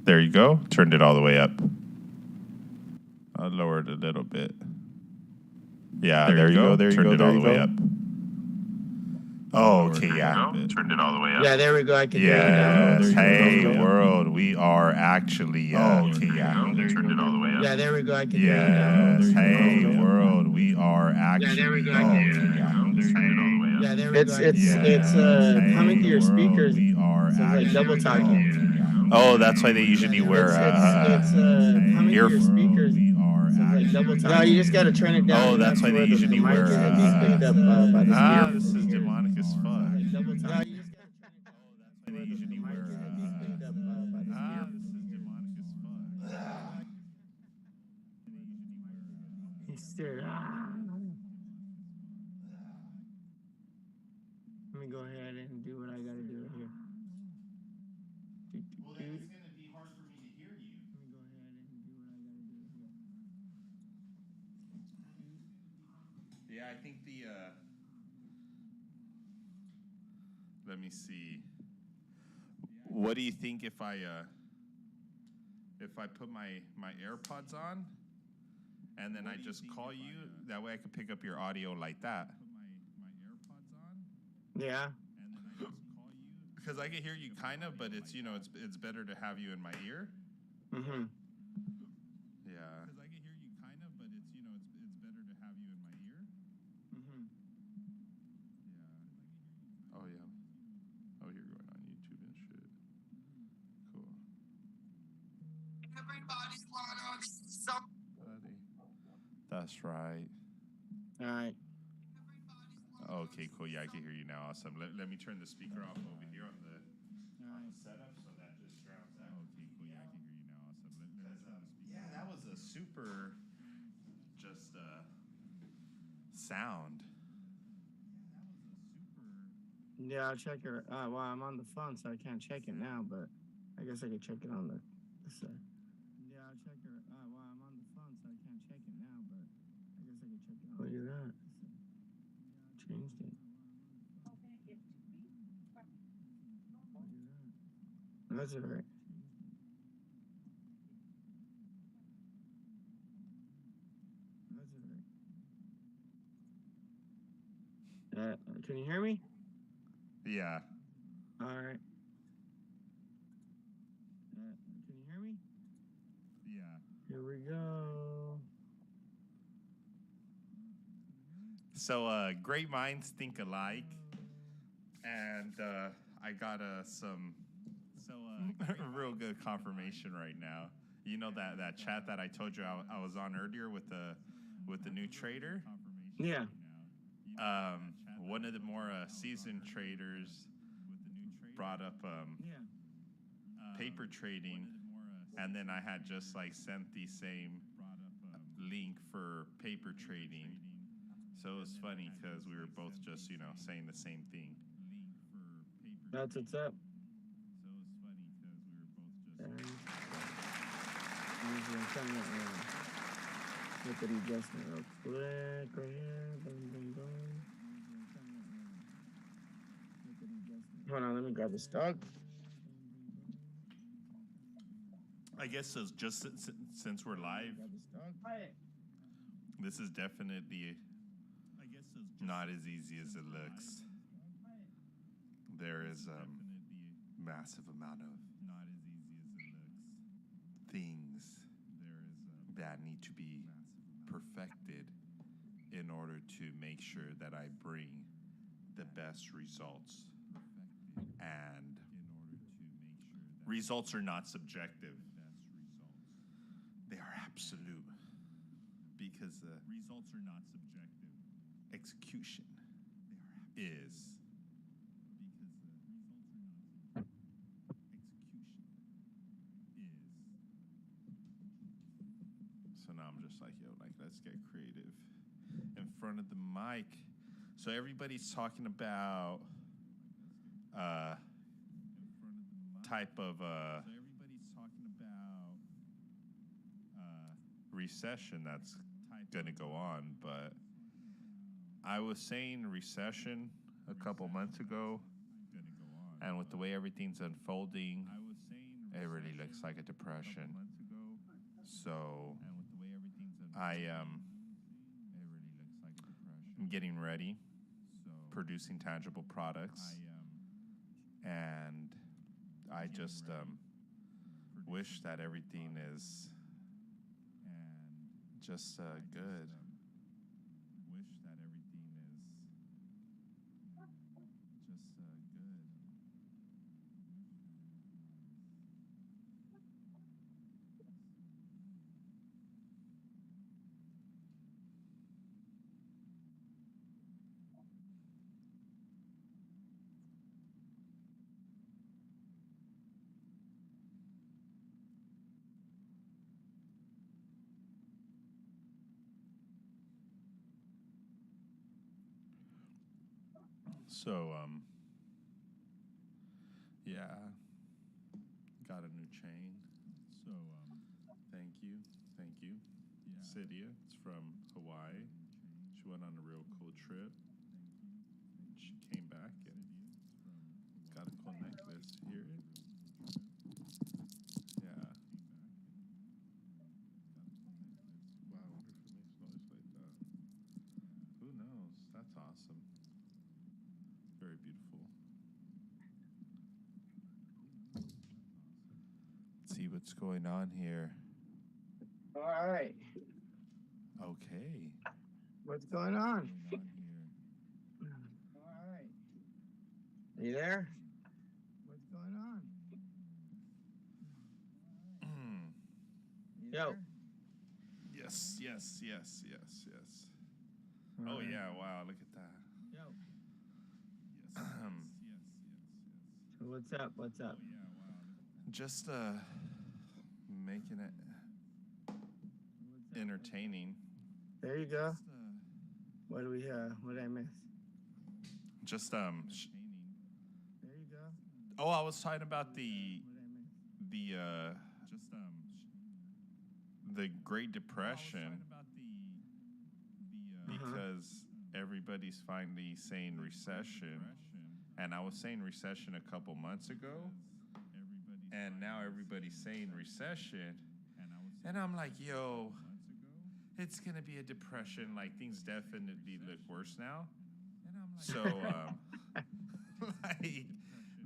There you go. Turned it all the way up. I lowered it a little bit. Yeah, there you go. There you go. Turned it all the way up. Oh, okay, yeah. Turned it all the way up. Yeah, there we go. I can hear you Yes. now. Hey, world. We are actually. Okay, yeah. Turned it all the way up. Yeah, there we go. I can hear you now. Yes. Hey, world. We are actually. Yeah, there we go. I Okay, can hear you yeah. now. Yeah, there we go. Yes. Coming to your Hey, speakers. world, we are So it's like actually. double talking. Oh, that's why they usually wear coming to your earphones. speakers. We are So it's like actually. double talking. No, you just gotta turn it down. Oh, that's why they where the usually mic wear, isn't being picked up by the speaker. This is demonic as fuck. Double talking. No, you just gotta turn it down. They usually wear, Mic isn't being picked up by the speaker. this is demonic as fuck. He stared. Let me go ahead and do what I gotta do here. Well, then it's gonna be hard for me to hear you. Let me go ahead and do what I gotta do here. Yeah, I think the. Let me see. What do you think if I put my AirPods on, and then I just call you? That way I could pick up your audio like that. Yeah. Because I can hear you kind of, but it's it's better to have you in my ear. Mm-hmm. Yeah. Because I can hear you kind of, but it's it's better to have you in my ear. Mm-hmm. Yeah. Oh yeah. Oh, you're going on YouTube and shit. Cool. Everybody's on some. That's right. All right. Okay, cool. Yeah, I can hear you now. Awesome. Let me turn the speaker off over here on the setup so that just drowns out. Okay, cool. Yeah, I can hear you now. Awesome. Yeah, that was a super just sound. Yeah, I'll check it. Well, I'm on the phone, so I can't check it now, but I guess I could check it on the side. Yeah, I'll check it. Well, I'm on the phone, so I can't check it now, but I guess I could check it on. Look at that. Changed it. That's all right. That's all right. Can you hear me? Yeah. All right. Can you hear me? Yeah. Here we go. So, great minds think alike, and I got some real good confirmation right now. You know that chat that I told you I was on earlier with the new trader. Yeah. One of the more seasoned traders brought up paper trading, and then I had just sent the same link for paper trading. So it was funny because we were both just saying the same thing. That's what's up. Look at the adjustment real quick right here. Boom, boom, boom. Hold on, let me grab this dog. I guess so. Just since we're live, this is definitely not as easy as it looks. There is a massive amount of things that need to be perfected in order to make sure that I bring the best results. And results are not subjective. They are absolute. Because results are not subjective. Execution is. So now I'm just let's get creative in front of the mic. So everybody's talking about type of recession that's gonna go on, but I was saying recession a couple months ago, and with the way everything's unfolding, it really looks like a depression. So I'm getting ready, producing tangible products, and I just wish that everything is just good. So yeah, got a new chain. So thank you, thank you. Cydia, it's from Hawaii. She went on a real cool trip. She came back and got a cool necklace. Hear it? Yeah. Wow, I wonder if it makes noise like that. Who knows? That's awesome. Very beautiful. Let's see what's going on here. All right. Okay. What's going on? Here. All right. You there? What's going on? Yo. Yes. Oh yeah! Wow, look at that. Yo. Yes. So what's up? What's up? Just making it entertaining. There you go. What do we what did I miss? Just There you go. Oh, I was talking about the Great Depression because everybody's finally saying recession, and I was saying recession a couple months ago, and now everybody's saying recession, and I'm like, yo, it's gonna be a depression. Like things definitely look worse now. So, like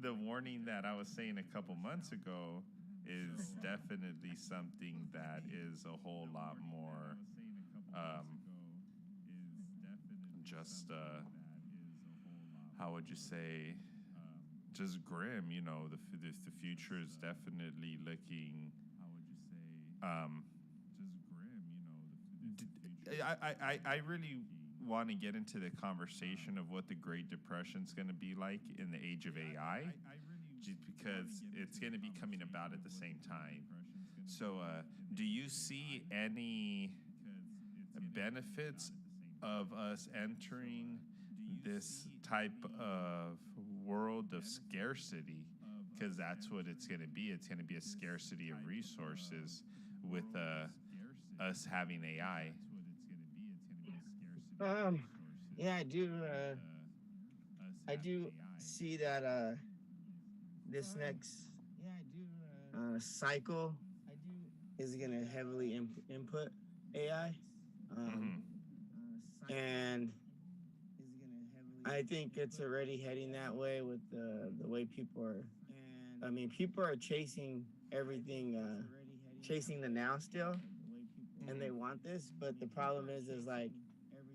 the warning that I was saying a couple months ago is definitely something that is a whole lot more just how would you say, just grim. You know, the future is definitely looking I really want to get into the conversation of what the Great Depression is going to be like in the age of AI, just because it's going to be coming about at the same time. So, do you see any benefits of us entering this type of world of scarcity? Because that's what it's going to be. It's going to be a scarcity of resources with us having AI. Yeah, I do see that this next cycle is gonna heavily input AI, and I think it's already heading that way with the way people are. I mean, people are chasing everything, chasing the now still, and they want this, but the problem is like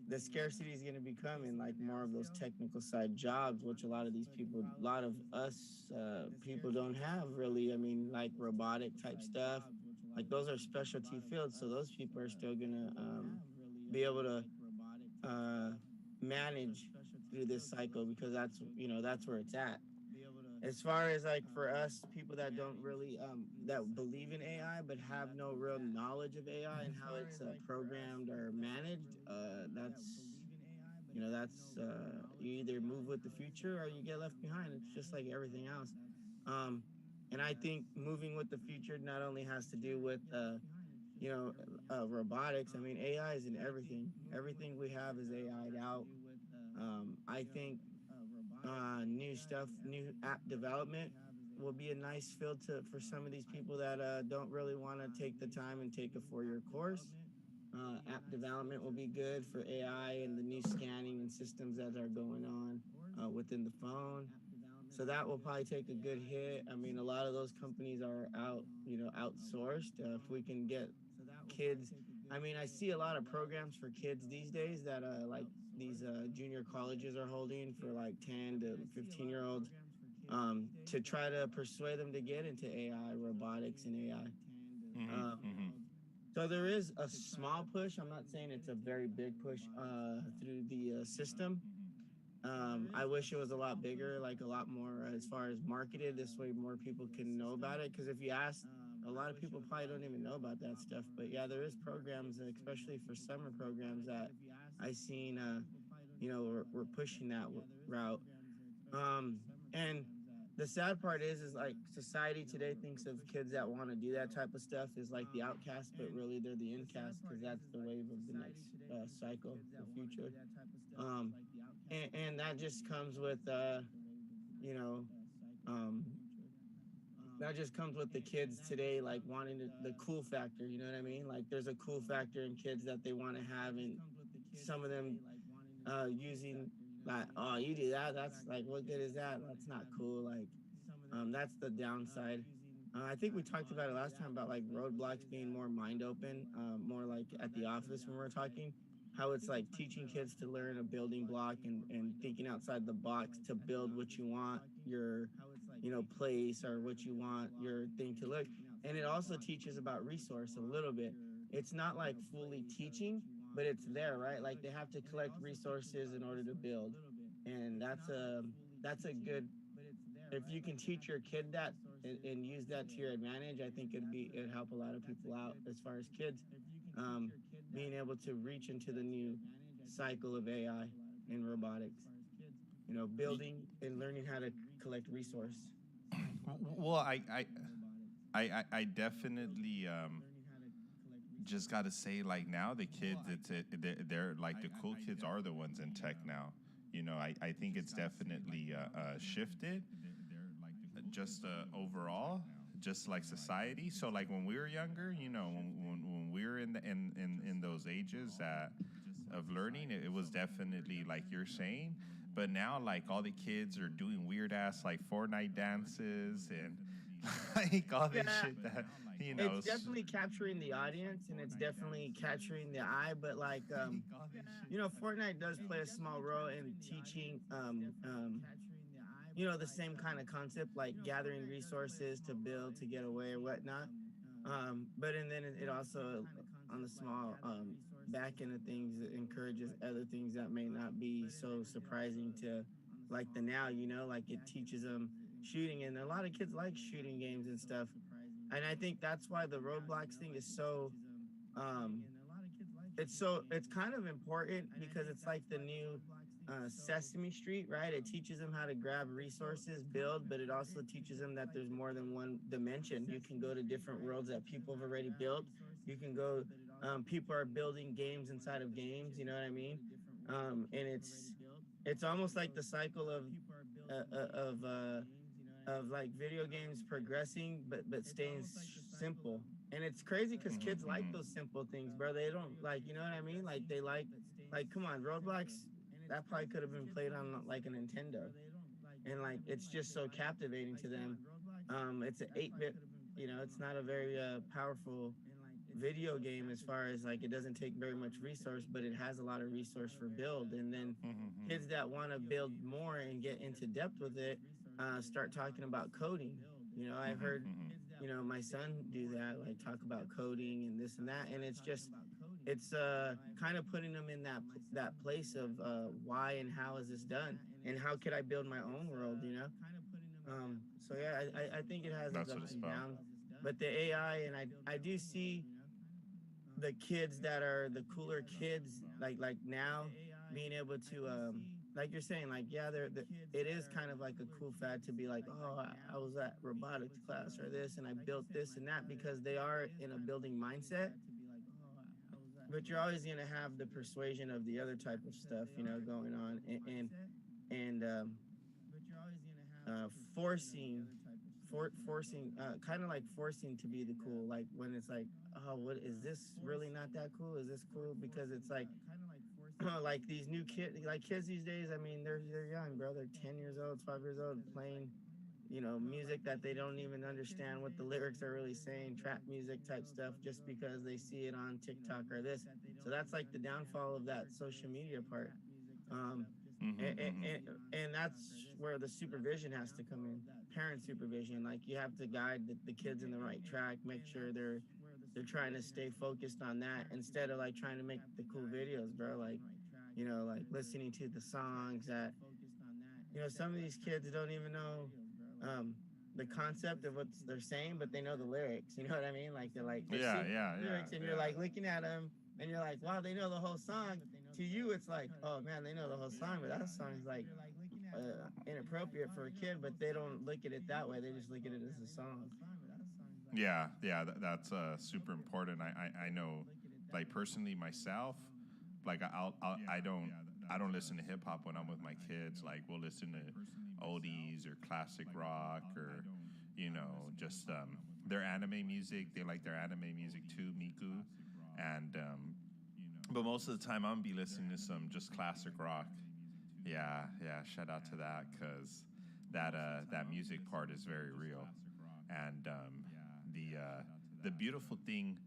the scarcity is going to be coming, like more of those technical side jobs, which a lot of these people, a lot of us people don't have really. I mean, like robotic type stuff, like those are specialty fields. So those people are still going to be able to manage through this cycle because that's, that's where it's at. As far as like for us, people that don't really, that believe in AI but have no real knowledge of AI and how it's programmed or managed, you either move with the future or you get left behind. It's just like everything else. And I think moving with the future not only has to do with, robotics. I mean, AI is in everything. Everything we have is AI'd out. I think new stuff, new app development will be a nice field for some of these people that don't really want to take the time and take a 4-year course. App development will be good for AI and the new scanning and systems that are going on within the phone. So that will probably take a good hit. I mean, a lot of those companies are outsourced. If we can get kids, I mean, I see a lot of programs for kids these days that like these junior colleges are holding for like 10 to 15-year-olds to try to persuade them to get into AI, robotics, and AI. So there is a small push. I'm not saying it's a very big push through the system. I wish it was a lot bigger, like a lot more as far as marketed. This way, more people can know about it. Because if you ask, a lot of people probably don't even know about that stuff. But yeah, there is programs, especially for summer programs, that I seen. We're pushing that route. And the sad part is like society today thinks of kids that want to do that type of stuff is like the outcast, but really they're the incast because that's the wave of the next cycle, the future. And that just comes with, you know, um, that just comes with the kids today, like wanting the cool factor. You know what I mean? Like there's a cool factor in kids that they want to have, and some of them using like, oh, you do that? That's like, what good is that? That's not cool. Like, that's the downside. I think we talked about it last time about like roadblocks being more mind open, more like at the office when we're talking, how it's like teaching kids to learn a building block and thinking outside the box to build what you want your, place or what you want your thing to look. And it also teaches about resource a little bit. It's not like fully teaching, but it's there, right? Like they have to collect resources in order to build. And that's a good, if you can teach your kid that and use that to your advantage, I think it'd help a lot of people out as far as kids being able to reach into the new cycle of AI and robotics. Building and learning how to collect resource. Well, I definitely just got to say, like now the kids, they're like the cool kids are the ones in tech now. I think it's definitely shifted just overall, just like society. So like when we were younger, when we were in those ages of learning, it was definitely like you're saying. But now, like all the kids are doing weird ass like Fortnite dances and like all this shit that It's definitely capturing the audience and it's definitely capturing the eye. But like, Fortnite does play a small role in teaching, the same kind of concept, like gathering resources to build, to get away or whatnot. And then it also, on the small back end of things, it encourages other things that may not be so surprising to like the now, like it teaches them shooting. And a lot of kids like shooting games and stuff. And I think that's why the Roblox thing is so, it's kind of important because it's like the new Sesame Street, right? It teaches them how to grab resources, build, but it also teaches them that there's more than one dimension. You can go to different worlds that people have already built. You can go, people are building games inside of games, you know what I mean? And it's almost like the cycle of like video games progressing, but staying simple. And it's crazy because kids like those simple things, bro. They don't like, you know what I mean? Like they like, come on, Roblox. That probably could have been played on like a Nintendo, and like it's just so captivating to them. It's an 8-bit, it's not a very powerful video game as far as like it doesn't take very much resource, but it has a lot of resource for build. And then kids that want to build more and get into depth with it start talking about coding. I've heard my son do that, like talk about coding and this and that, and it's kind of putting them in that place of why and how is this done and how could I build my own world. So yeah, I think it has its ups and downs, but the AI, and I do see the kids that are the cooler kids, like now being able to like you're saying, like, yeah, it is kind of like a cool fad to be like, oh, I was at robotics class or this and I built this and that, because they are in a building mindset. But you're always going to have the persuasion of the other type of stuff, going on, and forcing forcing, kind of like forcing to be the cool. Like when it's like, oh, what is this really not that cool? Is this cool? Because it's like, like these new kids, like kids these days. I mean, they're young, bro. They're 10 years old, 5 years old, playing, music that they don't even understand what the lyrics are really saying, trap music type stuff, just because they see it on TikTok or this. So that's like the downfall of that social media part. Um, and, and, Mm-hmm. and that's where the supervision has to come in, parent supervision. Like you have to guide the kids in the right track, make sure they're trying to stay focused on that instead of like trying to make the cool videos, bro. Like, like listening to the songs that, some of these kids don't even know um, the concept of what they're saying, but they know the lyrics. You know what I mean? Like they're Yeah, singing yeah, the lyrics, and yeah, you're yeah. like looking at them, and you're like, wow, they know the whole song. To you, it's like, oh man, they know the whole song, but that song's like inappropriate for a kid. But they don't look at it that way. They just look at it as a song. Yeah, yeah, that's super important. I know, like personally myself, like I don't listen to hip hop when I'm with my kids. Like we'll listen to oldies or classic rock or just their anime music. They like their anime music too, Miku, and but most of the time I'm gonna be listening to some just classic rock. Yeah, yeah. Shout out to that because that music part is very real, and the beautiful thing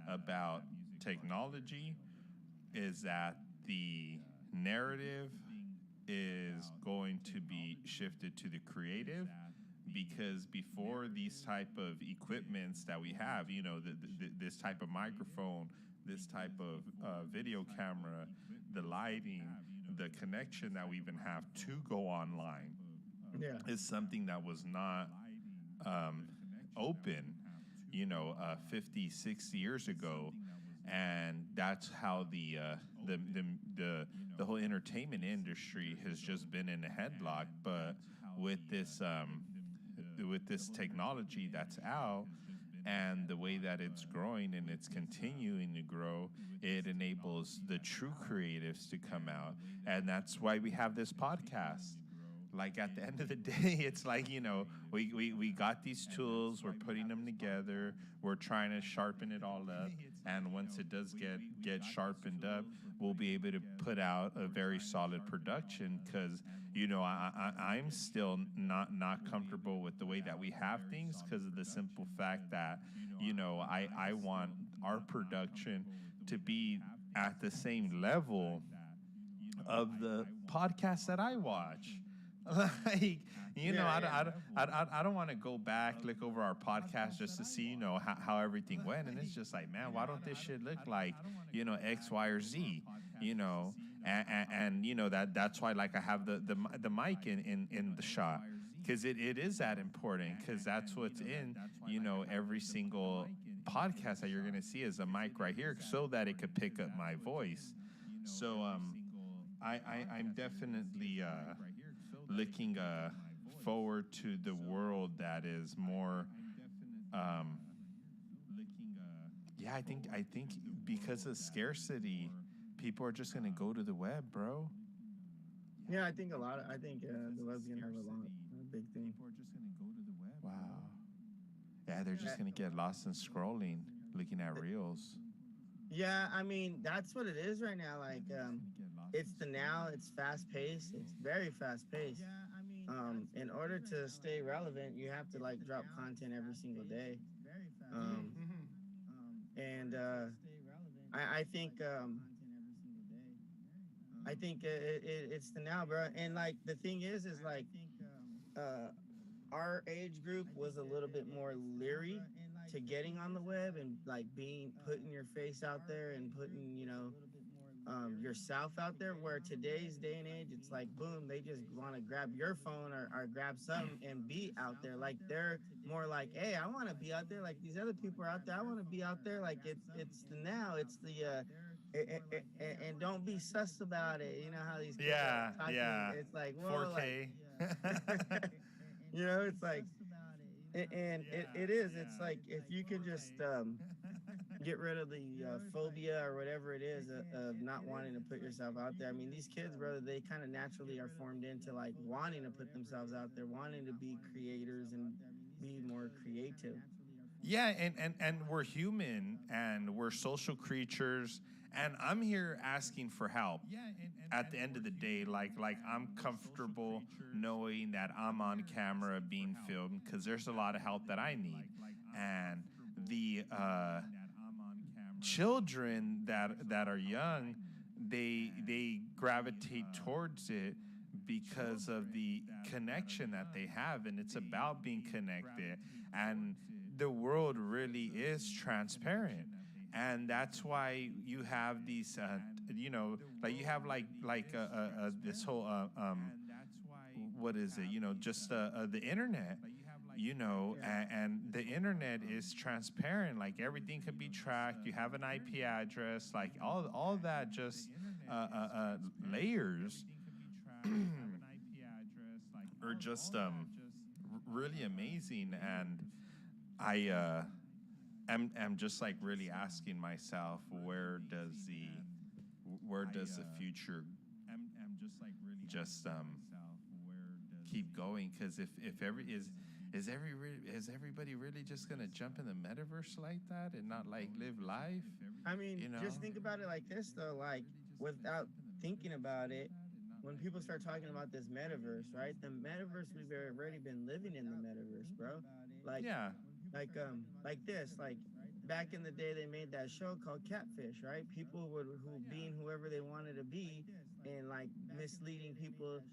about technology is that the narrative is going to be shifted to the creative because before these type of equipments that we have, this type of microphone, this type of video camera, the lighting, the connection that we even have to go online Yeah. is something that was not um, open, 50, 60 years ago. And that's how the whole entertainment industry has just been in a headlock. But with this technology that's out and the way that it's growing and it's continuing to grow, it enables the true creatives to come out. And that's why we have this podcast. Like at the end of the day, it's like, we got these tools, we're putting them together, we're trying to sharpen it all up. And once it does get sharpened up, we'll be able to put out a very solid production because, I'm still not comfortable with the way that we have things because of the simple fact that, I want our production to be at the same level of the podcasts that I watch. Like, I don't want to go back, look over our podcast just to see, how everything went. And it's just like, man, why don't this shit look like, X, Y, or Z, and that's why, like, I have the mic in the shot because it is that important because that's what's in, every single podcast that you're going to see is a mic right here so that it could pick up my voice. So, I'm definitely looking forward to the world that is more. Yeah, I think because of scarcity, people are just gonna go to the web, bro. Yeah, I think the web's gonna have a big thing. Wow. Yeah, they're just gonna get lost in scrolling, looking at reels. Yeah, I mean that's what it is right now. Like, it's the now. It's fast paced. It's very fast paced. In order to stay relevant, you have to like drop content every single day. Um, and I think it's the now, bro. And like the thing is like, uh, our age group was a little bit more leery to getting on the web and like being putting your face out there and putting yourself out there, where today's day and age it's like boom, they just want to grab your phone or grab something and be out there. Like they're more like, hey, I want to be out there like these other people are out there. I want to be out there. Like it's the now, it's the and don't be sus about it. You know how these kids Yeah, are talking, yeah. it's like, whoa, like 4K. it's like, and it is. It's like if you can just get rid of the phobia or whatever it is of not wanting to put yourself out there. I mean, these kids, brother, they kind of naturally are formed into like wanting to put themselves out there, wanting to be creators, and be more creative. Yeah, and we're human and we're social creatures, and I'm here asking for help. At the end of the day, like I'm comfortable knowing that I'm on camera being filmed because there's a lot of help that I need, and the children that are young, they gravitate towards it because of the connection that they have, and it's about being connected, and the world really is transparent, and that's why you have these like you have this whole what is it, just the internet, and the internet is transparent. Like everything can be tracked. You have an IP address, like all that, just layers are just really amazing. And I am just like really asking myself, where does the future just keep going? Because if every is everybody really just gonna jump in the metaverse like that and not like live life? I mean, You know? just think about it like this though, like without thinking about it, when people start talking about this metaverse, right? The metaverse, we've already been living in the metaverse, bro. Like Yeah. like this, like back in the day they made that show called Catfish, right? People would who being whoever they wanted to be and like misleading people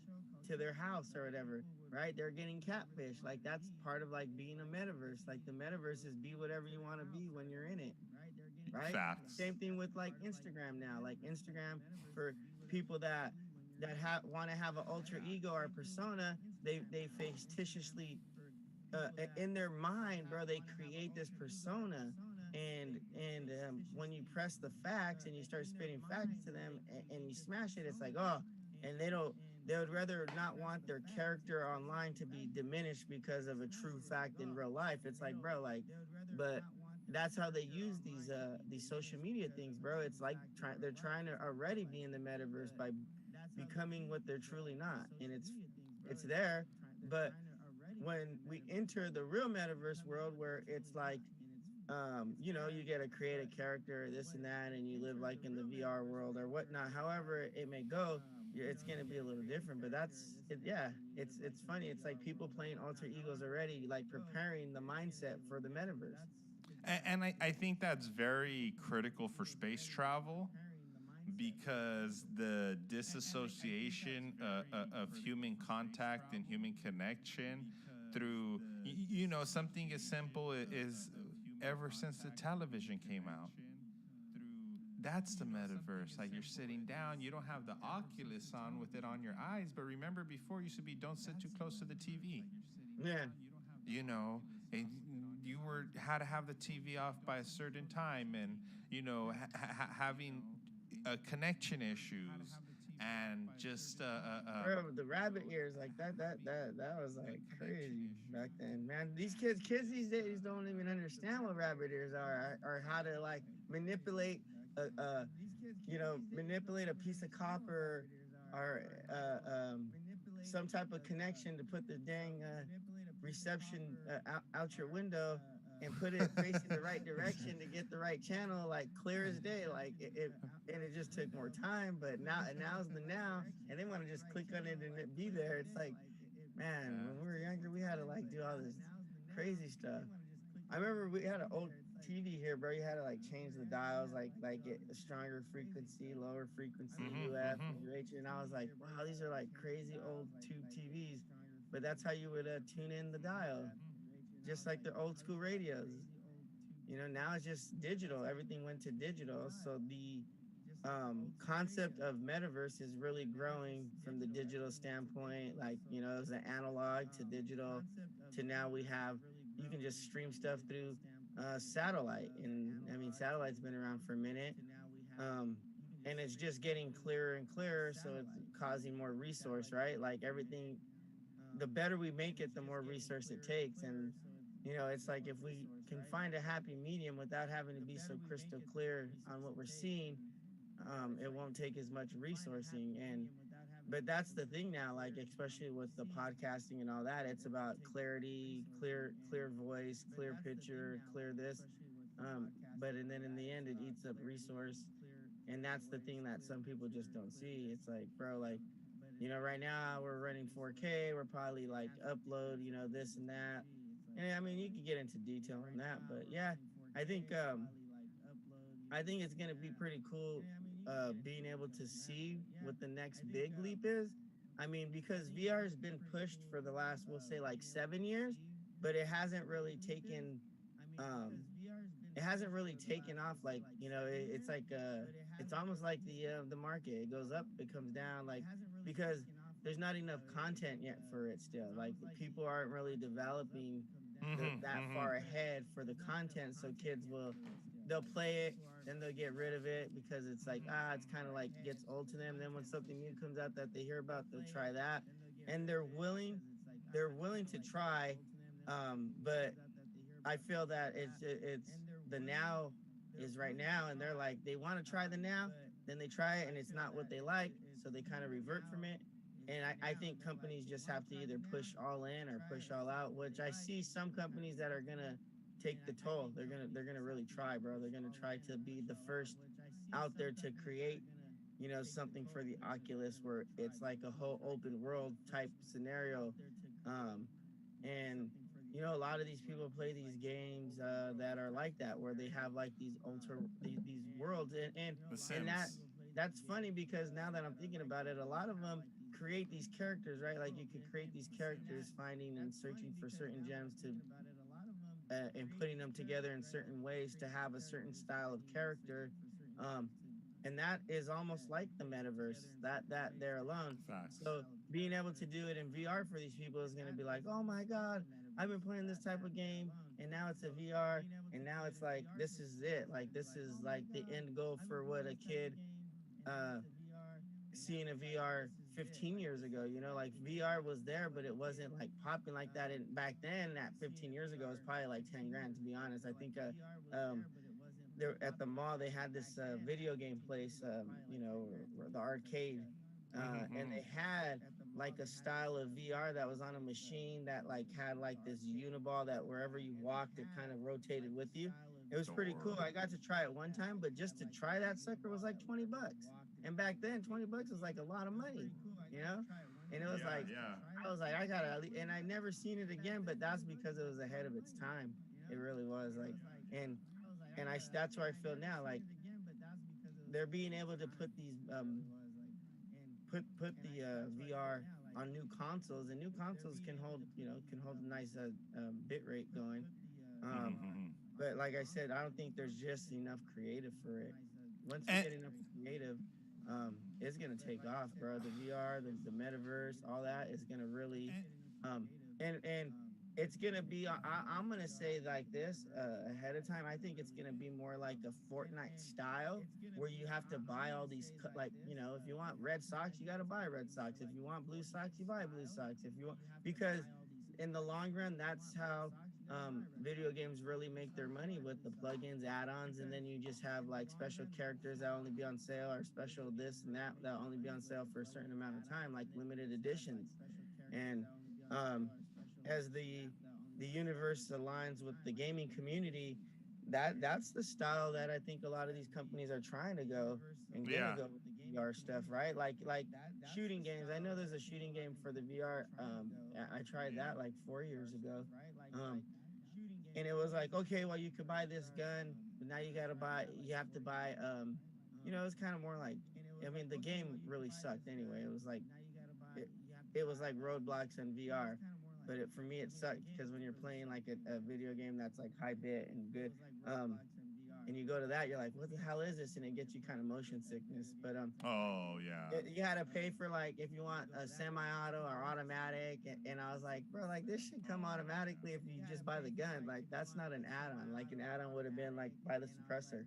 to their house or whatever, right? They're getting catfish. Like that's part of like being a metaverse. Like the metaverse is be whatever you want to be when you're in it, right? Facts. Same thing with like Instagram now. Like Instagram for people that want to have an alter ego or persona, they fictitiously in their mind, bro, they create this persona, and when you press the facts and you start spitting facts to them and you smash it, it's like, oh, and they would rather not want their character online to be diminished because of a true fact in real life. It's like, bro, like, but that's how they use these social media things, bro. It's like they're trying to already be in the metaverse by becoming what they're truly not, and it's there, but when we enter the real metaverse world where it's like you get to create a character, this and that, and you live like in the VR world or whatnot, however it may go, it's going to be a little different. But that's it. Yeah, it's funny. It's like people playing alter egos already, like preparing the mindset for the metaverse. And I think that's very critical for space travel because the disassociation of human contact and human connection through, something as simple as ever since the television came out. That's the metaverse. Like you're sitting down, you don't have the Oculus on with it on your eyes, but remember before it used to be don't sit too close to the TV. Yeah. And you had to have the TV off by a certain time, and having connection issues, and just Bro, the rabbit ears, like that was like crazy back then, man. These kids these days don't even understand what rabbit ears are, or how to like manipulate manipulate a piece of copper or some type of connection to put the dang reception out your window and put it facing the right direction to get the right channel, like clear as day. Like and it just took more time, but now's the now, and they want to just click on it and it be there. It's like, man, when we were younger, we had to like do all this crazy stuff. I remember we had an old TV here, bro. You had to like change the dials, like get a stronger frequency, lower frequency, UF, UH, and I was like, wow, these are like crazy old tube TVs, but that's how you would tune in the dial, just like the old school radios. Now it's just digital. Everything went to digital, so the concept of metaverse is really growing from the digital standpoint. Like, it's an analog to digital to now you can just stream stuff through satellite. And I mean, satellite's been around for a minute. And it's just getting clearer and clearer. So it's causing more resource, right? Like everything, the better we make it, the more resource it takes. And, it's like if we can find a happy medium without having to be so crystal clear on what we're seeing, it won't take as much resourcing. And but that's the thing now, like especially with the podcasting and all that, it's about clarity, clear voice, clear picture, clear this. But and then in the end, it eats up resource, and that's the thing that some people just don't see. It's like, bro, like, right now we're running 4K. We're probably like upload, this and that. And I mean, you could get into detail on that, but yeah, I think um, I think it's gonna be pretty cool, being able to see what the next big leap is. I mean, because VR has been pushed for the last, we'll say, like 7 years, but um, it hasn't really taken off. Like, it's like it's almost like the market. It goes up, it comes down, like, because there's not enough content yet for it still. Like, people aren't really developing that far ahead for the content, so they'll play it, then they'll get rid of it because it's like, it's kind of like gets old to them. Then when something new comes out that they hear about, they'll try that, and they're willing to try, but I feel that it's the now is right now, and they're like, they want to try the now, then they try it and it's not what they like, so they kind of revert from it. And I think companies just have to either push all in or push all out, which I see some companies that are gonna take the toll. They're gonna really try, bro. They're gonna try to be the first out there to create, something for the Oculus where it's like a whole open world type scenario. And a lot of these people play these games that are like that, where they have like these worlds, and The and that Sims. that's funny because now that I'm thinking about it, a lot of them create these characters, right? Like you could create these characters, finding and searching for certain gems to and putting them together in certain ways to have a certain style of character. Um, and that is almost like the metaverse, that there alone. Facts. So being able to do it in VR for these people is going to be like, oh my god, I've been playing this type of game, and now it's a VR, and now it's like, this is it, like this is like the end goal for what a kid uh seeing a VR 15 years ago. Like VR was there, but it wasn't like popping like that. And back then, that 15 years ago, was probably like 10 grand, to be honest. I think there at the mall they had this video game place, the arcade, and they had like a style of VR that was on a machine that like had like this uniball that wherever you walked, it kind of rotated with you. It was pretty cool. I got to try it one time, but just to try that sucker was like $20. And back then, $20 was like a lot of money, you know? And it was Yeah, like, yeah. I was like, I gotta, and I never seen it again, but that's because it was ahead of its time. It really was like, that's where I feel now. Like they're being able to put these, put the VR on new consoles, and new consoles can hold a nice bit rate going. Um, but like I said, I don't think there's just enough creative for it. Once you And get enough creative, it's gonna take off, bro. The VR, the metaverse, all that is gonna really, um, and it's gonna be. I'm gonna say like this ahead of time. I think it's gonna be more like a Fortnite style, where you have to buy all these, like, if you want red socks, you gotta buy red socks. If you want blue socks, you buy blue socks. If you want, because in the long run, that's how video games really make their money, with the plugins, add-ons, and then you just have like special characters that only be on sale, or special this and that only be on sale for a certain amount of time, like limited editions. And um, as the universe aligns with the gaming community, that's the style that I think a lot of these companies are trying to go and gonna yeah. go with the VR stuff, right? Like shooting games. I know there's a shooting game for the VR. I tried that like 4 years ago. Um, and it was like, okay, well, you could buy this gun, but now you have to buy, it's kind of more like, I mean, the game really sucked anyway. It, it was like Roadblocks and VR, but for me, it sucked because when you're playing like a video game that's like high bit and good, and you go to that, you're like, what the hell is this? And it gets you kind of motion sickness. But Oh, yeah. you had to pay for, like, if you want a semi-auto or automatic, and I was like, bro, like this should come automatically if you just buy the gun. Like that's not an add-on. Like an add-on would have been like, buy the suppressor,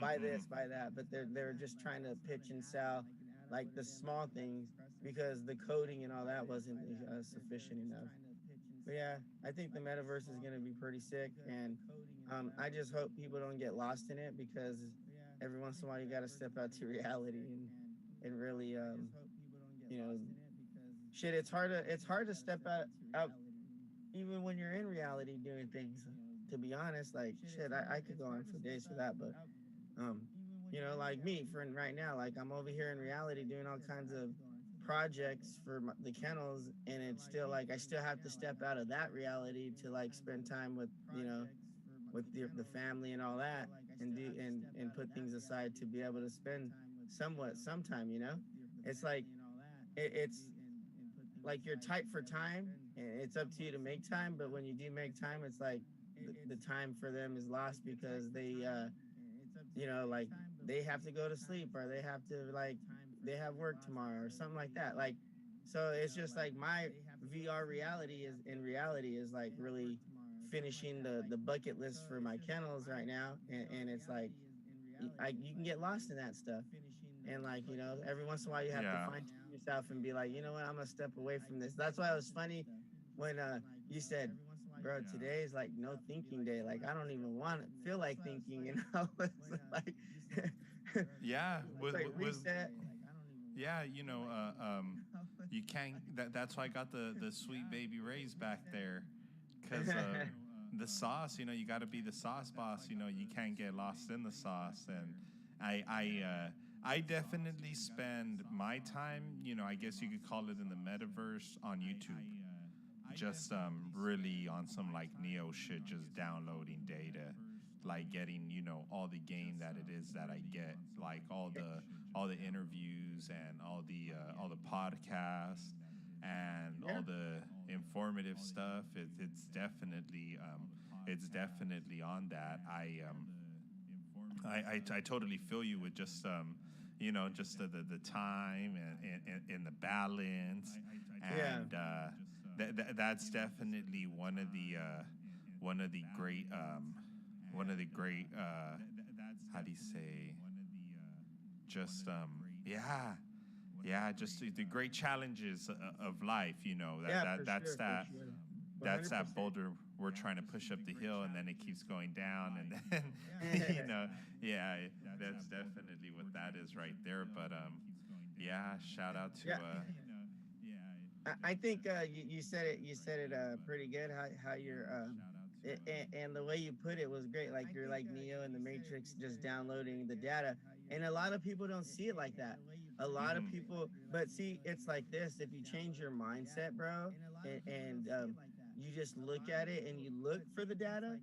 buy this, buy that. But they're just trying to pitch and sell like the small things because the coding and all that wasn't sufficient enough. But yeah, I think the metaverse is going to be pretty sick, and I just hope people don't get lost in it, because every once in a while you got to step out to reality and really you know, shit. It's hard to step out even when you're in reality doing things. To be honest, like shit, I could go on for days for that, but um, like me for right now, like I'm over here in reality doing all kinds of projects for the kennels, and it's still like I still have to step out of that reality to like spend time with with the family and all that, and do and put things aside to be able to spend somewhat sometime. It's like it's like you're tight for time, and it's up to you to make time. But when you do make time, it's like the time for them is lost because like they have to go to sleep, or they have to like they have work tomorrow or something like that. Like, so it's just like my VR reality is in reality is like really finishing the bucket list for my kennels right now, and it's like you can get lost in that stuff, and like every once in a while you have to Yeah. fine tune yourself and be like, you know what, I'm gonna step away from this. That's why it was funny when you said, bro, today is like no thinking day. Like I don't even want to feel like thinking, it's like Yeah. it's like reset. Yeah, you can't. That's why I got the sweet baby Ray's back there, because the sauce. You got to be the sauce boss. You can't get lost in the sauce, and I definitely spend my time. I guess you could call it in the metaverse on YouTube, just really on some like Neo shit, just downloading data, like getting all the game that it is that I get, like all the interviews and all the podcasts and Yeah. all the informative stuff. It's definitely on that. I totally feel you with just just the time and the balance, Yeah. and that's definitely one of the great how do you say, just just the great challenges of life. Yeah, for That's sure, for that sure. that's that 100%. boulder we're trying to push up the hill, and then it keeps going down, and then yeah, that's definitely what that is right there. But yeah, shout out to Yeah. I think you said it. You said it pretty good. How you're and the way you put it was great. Like you're like Neo in the Matrix, just downloading the data. And a lot of people don't see it like that. A lot of mhm. people, but see, it's like this. If you change your mindset, bro, and you just look at it and you look for the data,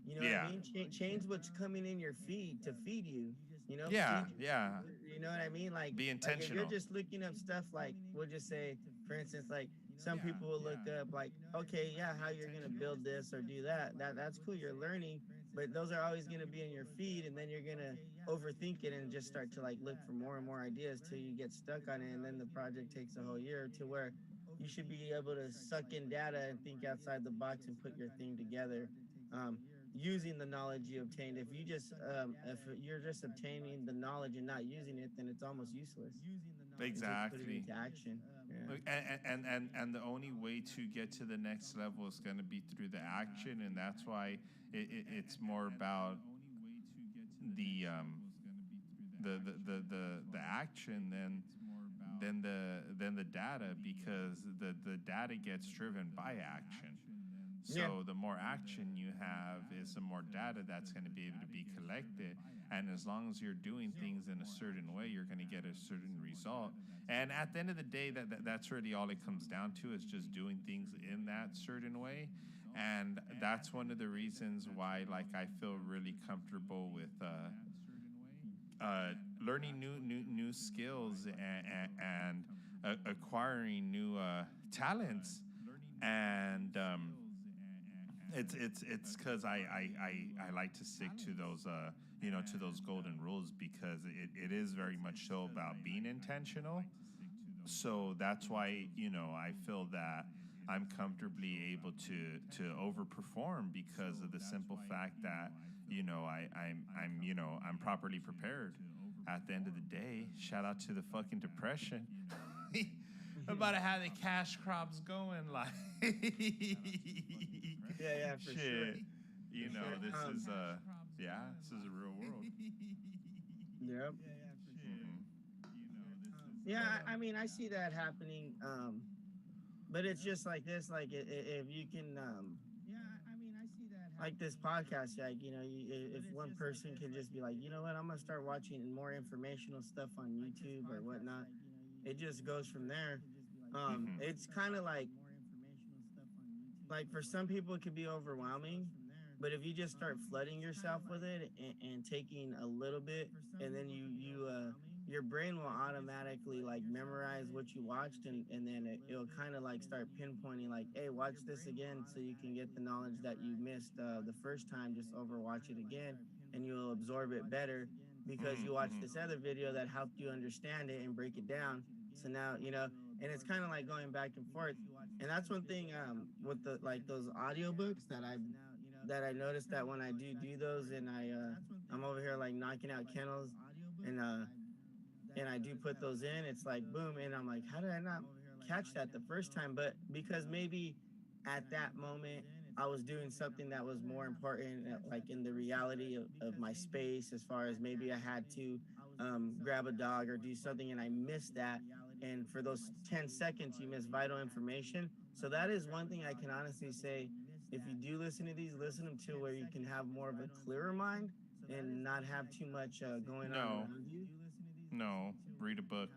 you know what I Yeah, mean? Change what's coming in your feed to feed you. yeah, Feed yeah. you know what I mean? Be Like if you're intentional. just looking up stuff, like we'll just say, for instance, like some people will look up like, okay, yeah, how you're gonna build this or do that. That's cool. You're learning, but those are always gonna be in your feed, and then you're gonna overthink it and just start to like look for more and more ideas till you get stuck on it, and then the project takes a whole year to where you should be able to suck in data and think outside the box and put your thing together. Um, Using the knowledge you obtained. If you're just obtaining the knowledge and not using it, then it's almost useless until you put it Exactly. into action. Yeah. Look, and the only way to get to the next level is going to be through the action, and that's why it's more about the the action than the data, because the data gets driven by action. Yeah. So the more action you have is the more data that's going to be able to be collected. And as long as you're doing things in a certain way, you're going to get a certain result. And at the end of the day, that's really all it comes down to, is just doing things in that certain way. And that's one of the reasons why, like, I feel really comfortable with learning new skills, and acquiring new talents. And it's because I like to stick to those to those golden rules, because it is very much so about being intentional. So that's why I feel that I'm comfortably able to overperform, because of the simple fact that I'm properly prepared. At the end of the day, shout out to the fucking depression. About how the cash crops going, like Yeah, yeah, for sure. shit. For sure. This is this is a real world. Yep. Mhm. Yeah, I mean, I see that happening. But it's just like this, like if you can, like this podcast, like if one person can just be like, you know what, I'm gonna start watching more informational stuff on YouTube or whatnot. It just goes from there. It's kind of like for some people it can be overwhelming, but if you just start flooding yourself with it and taking a little bit, and then your brain will automatically like memorize what you watched, and then it'll kind of like start pinpointing like, hey, watch this again so you can get the knowledge that you missed the first time. Just overwatch it again and you'll absorb it better because you watched this other video that helped you understand it and break it down. So now and it's kind of like going back and forth. And that's one thing with the like those audiobooks that I noticed that when I do those, and I'm over here like knocking out kennels, and I do put those in, it's like boom, and I'm like, how did I not catch that the first time? But because maybe at that moment I was doing something that was more important, like in the reality of my space, as far as maybe I had to grab a dog or do something, and I missed that. And for those 10 seconds, you miss vital information. So that is one thing I can honestly say. If you do listen to these, listen to them to where you can have more of a clearer mind and not have too much going on No, around you. no. Read a book.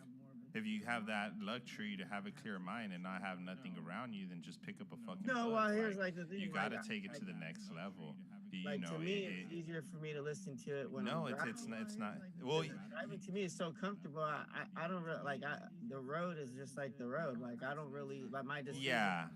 If you have that luxury to have a clear mind and not have nothing around you, then just pick up a fucking No, book. well, here's like the thing. You got to take it to the next level. Like to me, it's easier for me to listen to it when I'm no, driving. it's not. Well, Driving to me is so comfortable. I don't really like the road is just like the road. Like I don't really like my decision yeah,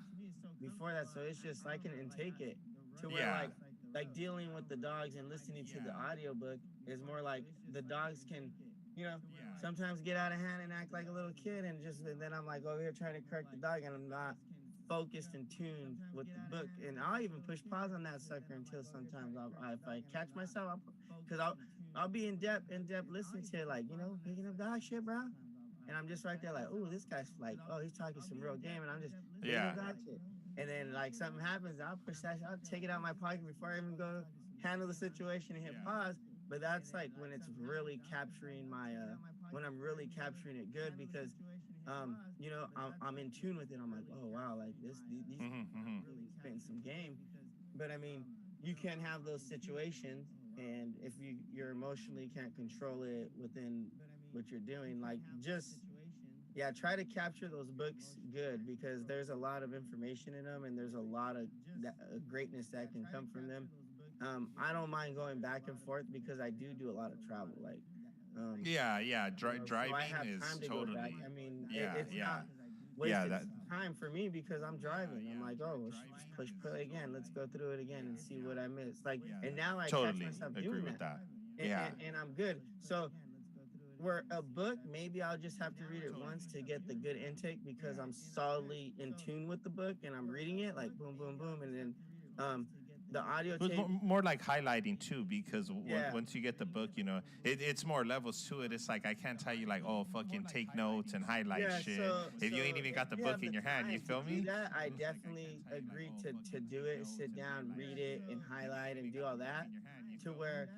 before that. So it's just I can intake it to where yeah, like dealing with the dogs and listening to the audiobook is more like the dogs can, you know, sometimes get out of hand and act like a little kid, and then I'm like over here trying to correct the dog, and I'm not focused and tuned with the book. And I'll even push pause on that sucker until sometimes if I catch myself, because I'll be in depth listening to it, like picking up dog shit, bro. And I'm just right there like, oh, this guy's like, oh, he's talking some real game, and I'm just picking yeah. up dog shit. And then like something happens, I'll push that. I'll take it out of my pocket before I even go handle the situation and hit pause. But that's like when it's really capturing my when I'm really capturing it good, because I'm in tune with it. I'm like, oh wow, like these really spitting some game. But I mean, you can't have those situations, and if you're emotionally can't control it within what you're doing, like just try to capture those books good, because there's a lot of information in them, and there's a lot of greatness that can come from them. I don't mind going back and forth because I do a lot of travel. Like, Yeah. so I Driving have is time to go back. totally. I mean, Yeah, it's yeah, not yeah. wasted time for me because I'm driving. I'm like, oh, let's just push play again. Let's go through it again and see what I missed. Like, and now I catch Totally myself agree doing with that. and, Yeah. and I'm good. So where a book, maybe I'll just have to read it once to get the good intake, because I'm solidly in tune with the book and I'm reading it like boom, boom, boom, and then the audio But tape. more like highlighting too, because Yeah. once you get the book, it's more levels to it. It's like I can't tell you like, oh, fucking take notes and highlight shit if you ain't even got the if you book have in the your hand. You time feel to do me? that, I definitely agree to do it, sit down, read it, and highlight and do all that. To where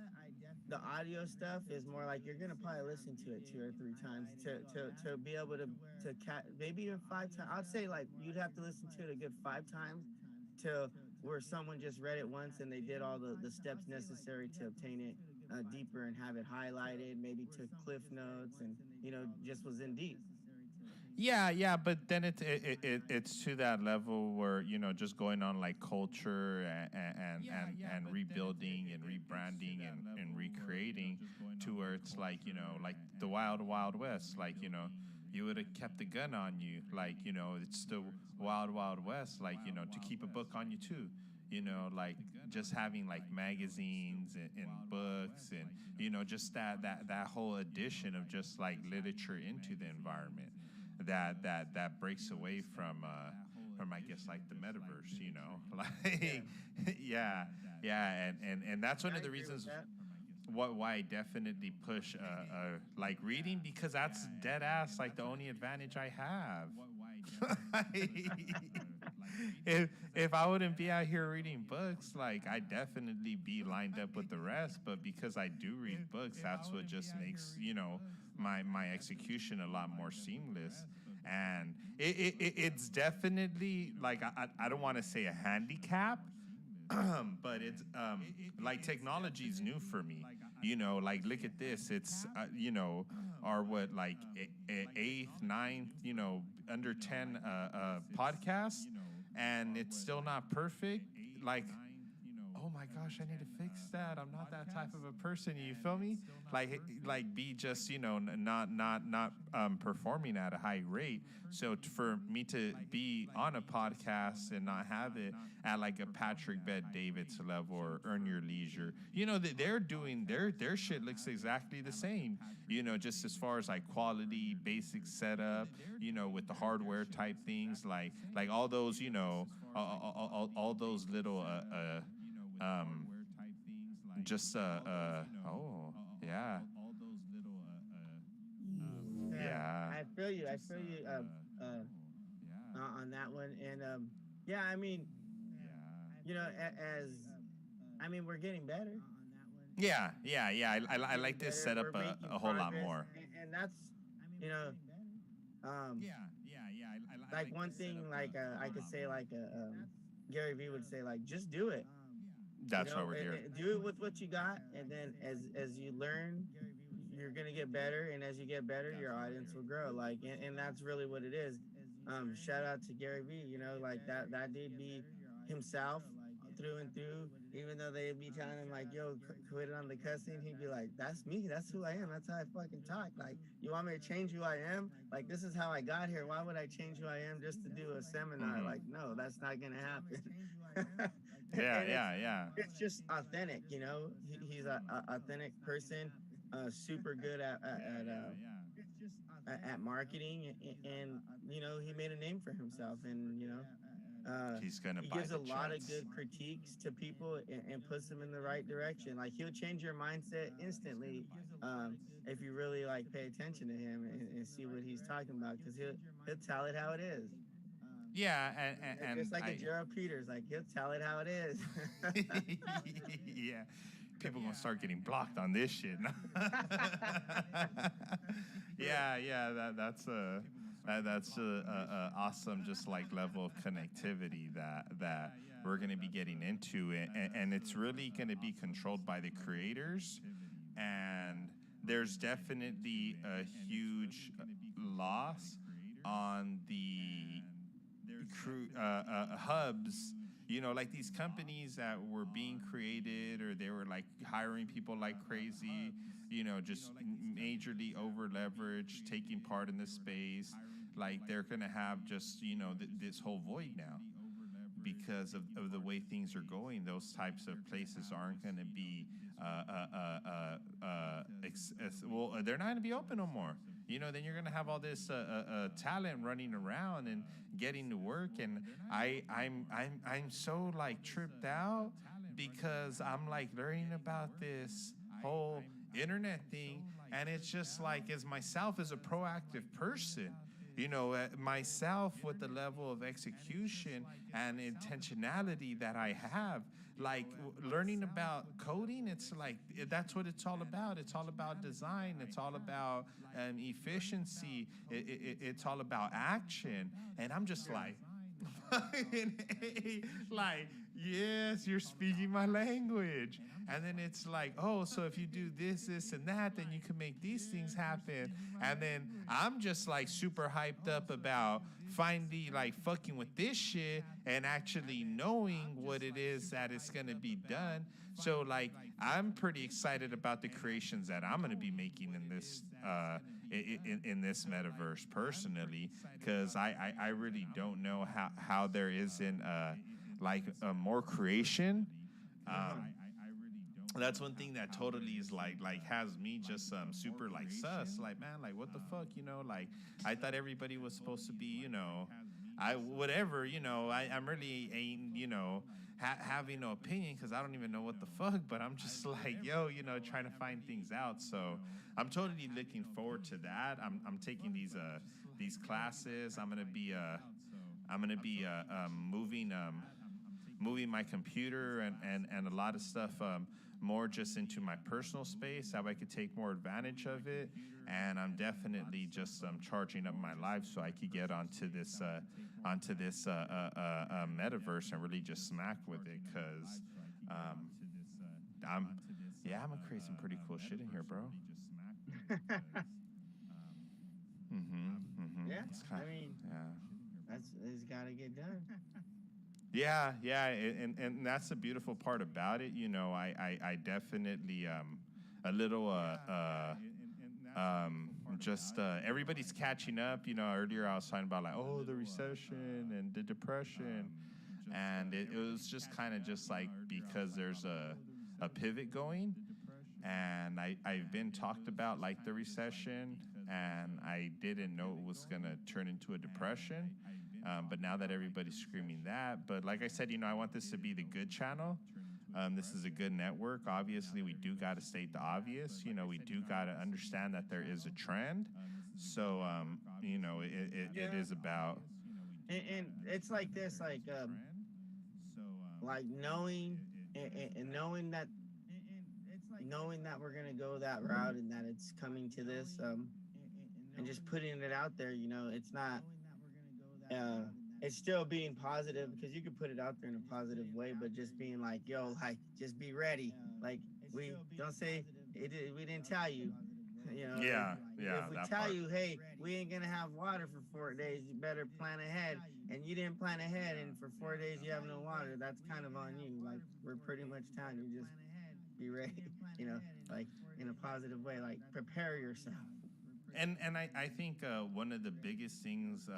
the audio stuff is more like you're gonna probably listen to it 2 or 3 times to be able to maybe even 5 times. I'd say like you'd have to listen to it a good 5 times to where someone just read it once and they did all the steps necessary to obtain it deeper and have it highlighted, maybe took cliff notes, and just was in deep. Yeah, but then it's to that level where just going on like culture and rebuilding and rebranding and recreating to where it's like like the wild west, like you would have kept the gun on you, like it's the wild west, like to keep a book on you too, like just having like magazines and books and just that whole addition of just like literature into the environment that breaks away from I guess like the metaverse, like and that's one I of the agree with reasons that. why I definitely push like reading, because that's dead ass like the only advantage I have. if I wouldn't be out here reading books, like I'd definitely be lined up with the rest. But because I do read books, that's what just makes my execution a lot more seamless. And it's definitely like I don't want to say a handicap, but it's like technology is new for me. Like look at this. It's our what like eighth, ninth, under 10 podcasts, and it's still not perfect. Like, oh my gosh, I need to fix that. I'm not that type of a person. You feel me? Like be just not performing at a high rate. So for me to be on a podcast and not have it at like a Patrick Bet David's level or Earn Your Leisure, they're doing their shit looks exactly the same. Just as far as like quality, basic setup, with the hardware type things, like all those, all those little just oh yeah. Yeah. I feel you. I feel you. On that one, and yeah, I mean, as I mean, we're getting better. Yeah. I like this setup a whole lot more. And that's, you know, like one thing, like I could say, like Gary Vee would say, like just do it. That's why we're here. Do it with what you got, and then as you learn, you're gonna get better, and as you get better, your audience will grow. Like, and that's really what it is. Shout out to Gary Vee. Like that dude be himself through and through. Even though they'd be telling him like, "Yo, quit it on the cussing," he'd be like, "That's me. That's who I am. That's how I fucking talk. Like, you want me to change who I am? Like, this is how I got here. Why would I change who I am just to do a seminar? Like, no, that's not gonna happen." Yeah. It's just authentic, He's a authentic person, super good at marketing, and he made a name for himself, and he's gonna. He gives a lot of good critiques to people and puts them in the right direction. Like he'll change your mindset instantly if you really like pay attention to him and see what he's talking about, because he'll tell it how it is. Yeah, and just like a Gerald Peters, like he'll tell it how it is. Yeah, people gonna start getting blocked on this shit. Yeah, that's a awesome just like level of connectivity that we're gonna be getting into, and it's really gonna be controlled by the creators, and there's definitely a huge loss on the hubs, like these companies that were being created, or they were like hiring people like crazy, just majorly over leveraged, taking part in the space. Like they're gonna have just this whole void now because of the way things are going. Those types of places aren't gonna be well, they're not gonna be open no more. Then you're gonna have all this talent running around and getting to work, and I'm so like tripped out because I'm like learning about this whole internet thing, and it's just like as myself as a proactive person, myself with the level of execution and intentionality that I have, like learning about coding, it's like that's what it's all about. It's all about design. It's all about efficiency. It's all about action. And I'm just like, like, yes, you're speaking my language. And then it's like, oh, so if you do this, and that, then you can make these things happen. And then I'm just like super hyped up about finally like fucking with this shit and actually knowing what it is that it's going to be done. So like, I'm pretty excited about the creations that I'm going to be making in this in this metaverse personally, because I really don't know how there isn't like more creation. That's one thing that totally is like has me just super like sus, like, man, like what the fuck, like I thought everybody was supposed to be, whatever, I'm really ain't, having no opinion because I don't even know what the fuck, but I'm just like, yo, trying to find things out. So I'm totally looking forward to that. I'm taking these classes. I'm gonna be moving moving my computer and a lot of stuff more just into my personal space, how I could take more advantage of it. And I'm definitely just charging up my life so I could get onto this metaverse and really just smack with it, because I'm gonna create some pretty cool shit in here, bro. Yeah, It's I kinda- mean, yeah. it's got to get done. Yeah, and that's the beautiful part about it. You know, I definitely a little just everybody's catching up. You know, earlier I was talking about like, oh, the recession and the depression, and it was just kind of just like because there's a pivot going, and I've been talked about like the recession, and I didn't know it was gonna turn into a depression. But now that everybody's screaming that, but like I said, you know, I want this to be the good channel. This is a good network. Obviously, we do got to state the obvious. You know, we do got to understand that there is a trend. So, you know, it is about. And it's like this, like knowing and knowing that we're gonna go that route and that it's coming to this, and just putting it out there. You know, it's not. It's still being positive, because you could put it out there in a positive way, but just being like, yo, like, just be ready. Like, we don't say we didn't tell you. You know, Yeah, if we that tell part. you, hey, we ain't gonna have water for 4 days, you better plan ahead. And you didn't plan ahead, and for 4 days you have no water. That's kind of on you. Like, we're pretty much telling you, just be ready. You know, like in a positive way. Like, prepare yourself. And I think one of the biggest things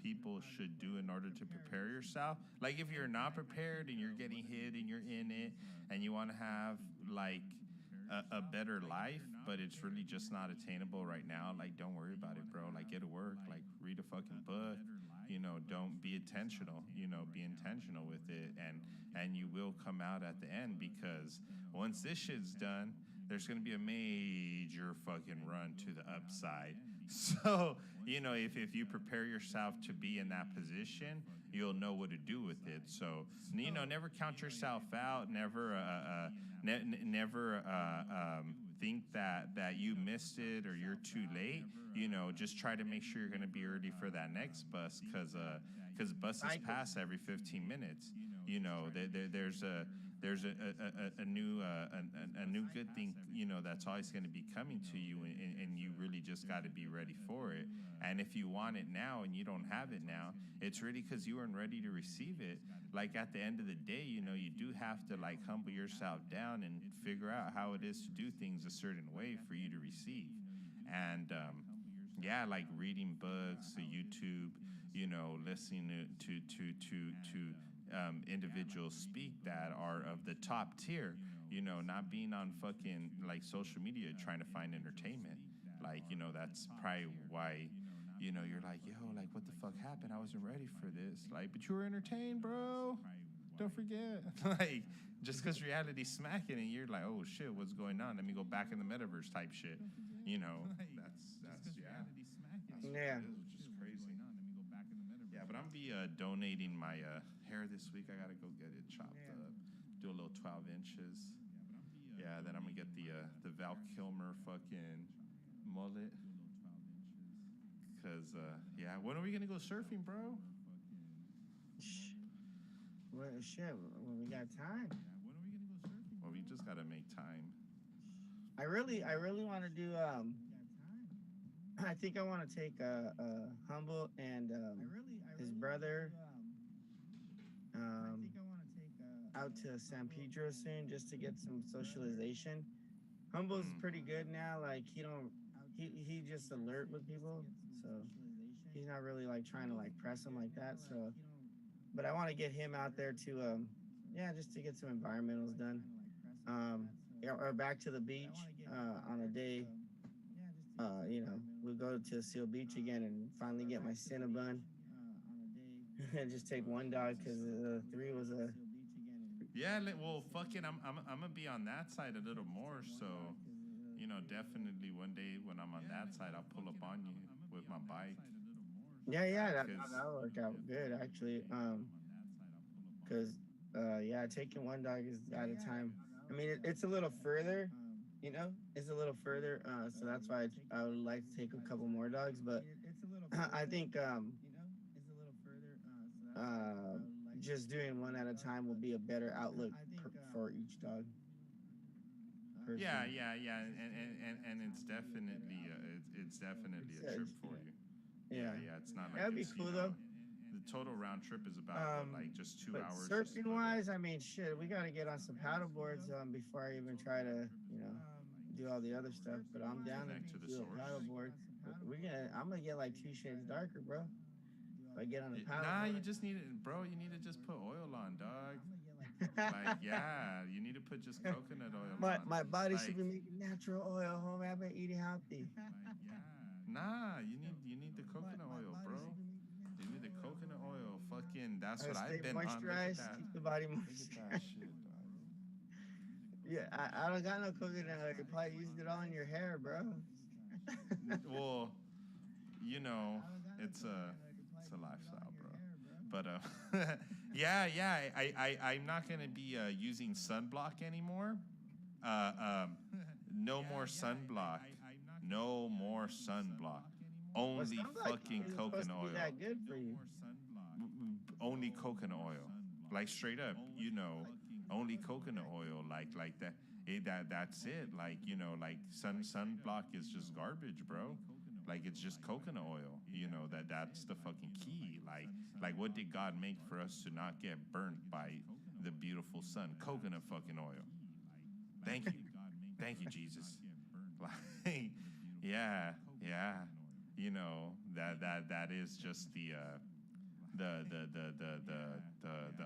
people should do in order to prepare yourself, like if you're not prepared and you're getting hit and you're in it and you want to have like a better life, but it's really just not attainable right now, like don't worry about it, bro. Like get to work, like read a fucking book, you know, don't be intentional, you know, be intentional with it, and you will come out at the end, because once this shit's done, there's going to be a major fucking run to the upside. So, you know, if you prepare yourself to be in that position, you'll know what to do with it. So, you know, never count yourself out. Never, never think that you missed it or you're too late. You know, just try to make sure you're going to be ready for that next bus, because buses pass every 15 minutes. You know, there's a new good thing, you know, that's always going to be coming to you, and you really just got to be ready for it. And if you want it now and you don't have it now, it's really because you weren't ready to receive it. Like at the end of the day, you know, you do have to like humble yourself down and figure out how it is to do things a certain way for you to receive. And yeah, like reading books, YouTube, you know, listening to individuals speak that are of the top tier, you know, not being on fucking like social media trying to find entertainment. Like, you know, that's probably why, you know, you're like, yo, like what the fuck happened? I wasn't ready for this. Like, but you were entertained, bro. Don't forget. Like, just because reality's smacking and you're like, oh shit, what's going on? Let me go back in the metaverse type shit. You know, that's yeah. Yeah. Which is crazy. Yeah, but I'm gonna be donating my hair this week. I gotta go get it chopped up, do a little 12 inches. Yeah, then I'm gonna get the Val Kilmer fucking mullet. Cause yeah, when are we gonna go surfing, bro? Well, shit, when we got time. Well, we just gotta make time. I really want to do. I think I want to take Humble and his brother out to San Pedro soon, just to get some socialization. Humble's pretty good now. Like he just alert with people, so he's not really like trying to like press him like that. So, but I want to get him out there to yeah, just to get some environmentals done. Or back to the beach on a day. You know, we'll go to Seal Beach again and finally get my Cinnabon. And just take one dog, because 3 was a. Yeah, well, fucking, I'm gonna be on that side a little more. So, you know, definitely one day when I'm on that side, I'll pull up on you with my bike. Yeah, that'll work out good actually. Because Yeah, taking one dog is at a time. I mean, it's a little further, you know, it's a little further. So that's why I would like to take a couple more dogs, but I think uh, just doing one at a time will be a better outlook for each dog. Yeah, Personally, yeah, yeah, and it's definitely it's a trip for you. Yeah, yeah, yeah, it's not like that'd be it's cool though. the total round trip is about what, Um, like just two but hours just to surfing go there. wise, I mean, shit, we got to get on some paddle boards before I even try to, do all the other stuff. But I'm down to Connect to the do a paddle source. board. I'm gonna get like 2 shades darker, bro. If I get on a paddle Nah, you board. just need it, bro. You need to just put oil on, dog. Like, yeah, you need to put just coconut oil my on. my body should Like, be making natural oil, homie. I've been eating healthy. nah, you need the coconut oil, bro. You need the coconut oil. Fucking, I that's gotta what stay I've been on. Look at moisturized, that. keep the body Look at that moisturized. shit, dog. Yeah, I don't got no coconut oil. You probably used it all in your hair, bro. Well, you know, it's a lifestyle, bro. But yeah, yeah. I'm not gonna be using sunblock anymore. Uh, um, no more sunblock. No more sunblock. Well, Only sunblock fucking isn't supposed coconut to be oil. that good for you. Only coconut oil. Like straight up, only coconut oil. Like that. That's it. Like like sunblock is just garbage, bro. Like it's just coconut oil. That's the fucking key. Like what did God make for us to not get burnt by the beautiful sun? Coconut fucking oil. Thank you. Thank you, Jesus. Like, yeah, yeah. That is just the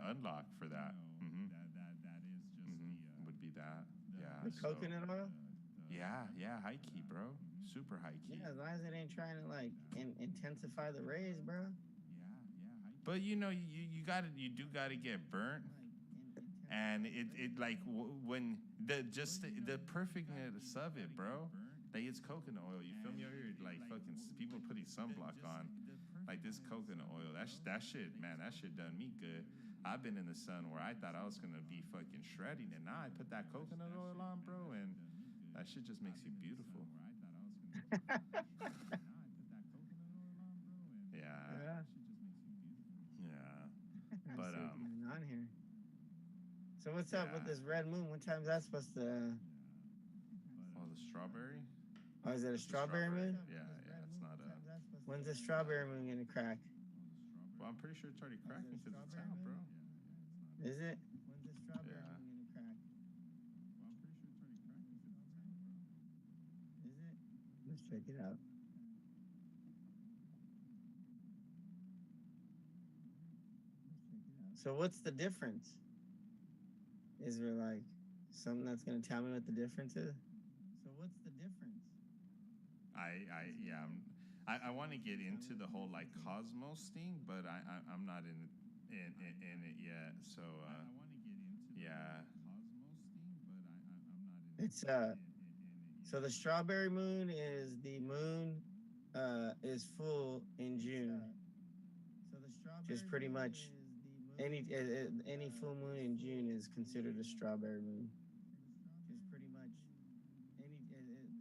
unlock for that. Would be that. Yeah. The So coconut oil? yeah, high key, bro. Super high key. Yeah, as long as it ain't trying to like intensify the rays, bro. But you do gotta get burnt, and it like when the perfectness of it, bro. Like it's coconut oil. You feel me? Over here, like fucking people putting sunblock on, like this coconut oil. That shit, man. That shit done me good. I've been in the sun where I thought I was gonna be fucking shredding, and now I put that coconut oil on, bro, and that shit just makes you beautiful. Yeah, Yeah, yeah. I But see what's going on here. So what's up with yeah. this red moon? What time's that supposed to? Oh, the strawberry. Oh, is it a It's the strawberry moon? Yeah, yeah. It's not a. When's the strawberry moon gonna crack? Well, I'm pretty sure it's already cracking because it's out, bro. Is it? When's the strawberry Yeah. moon gonna crack? Is it? Let's check it out. So what's the difference? Is there like something that's gonna tell me what the difference is? So what's the difference? Yeah. I want to get into the whole like cosmos thing, but I'm not in it yet. So yeah. It's so the strawberry moon is the moon is full in June. Just pretty much any full moon in June is considered a strawberry moon. Just pretty much any full moon.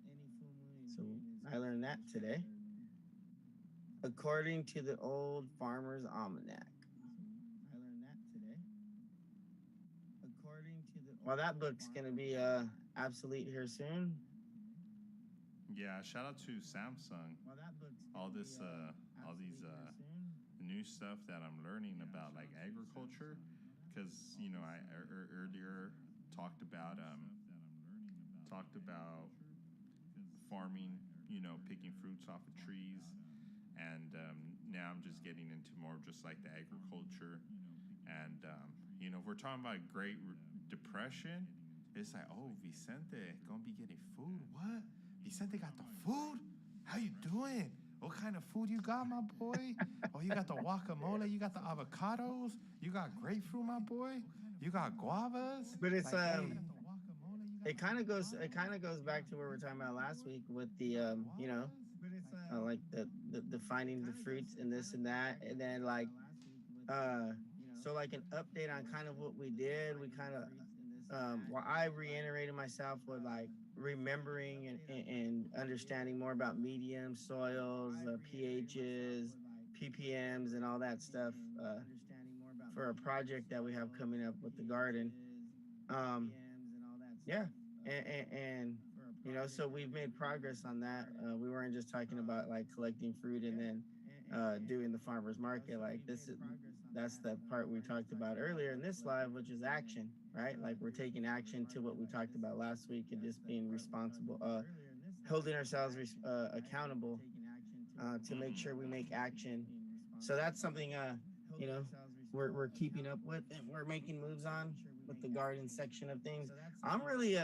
So I learned that today, according to the old Farmer's Almanac. I learned that today. According to the well, that book's gonna be obsolete here soon. Yeah, shout out to Samsung. Well, that book's All gonna this be all these obsolete here soon. new stuff that I'm learning about like agriculture, because I earlier talked about farming, picking fruits off of trees, and now I'm just getting into more of just like the agriculture, and if we're talking about Great Depression, it's like, oh, Vicente gonna be getting food. What? Vicente got the food? How you doing? What kind of food you got, my boy? Oh, you got the guacamole, you got the avocados, you got grapefruit, my boy. You got guavas. But it's Like, hey, it kind of goes back to where we are talking about last week with the like the finding the fruits and this and that, and then like So like an update on kind of what we did. We kind of well, I reiterated myself with like remembering and understanding more about medium soils, pHs, ppms, and all that stuff for a project that we have coming up with the garden. Um, yeah, and you know, so we've made progress on that. We weren't just talking about like collecting fruit and then doing the farmers market. Like that's the part we talked about earlier in this live, which is action, right? Like we're taking action to what we talked about last week and just being responsible, holding ourselves accountable to make sure we make action. So that's something, you know, we're keeping up with and we're making moves on with the garden section of things. I'm really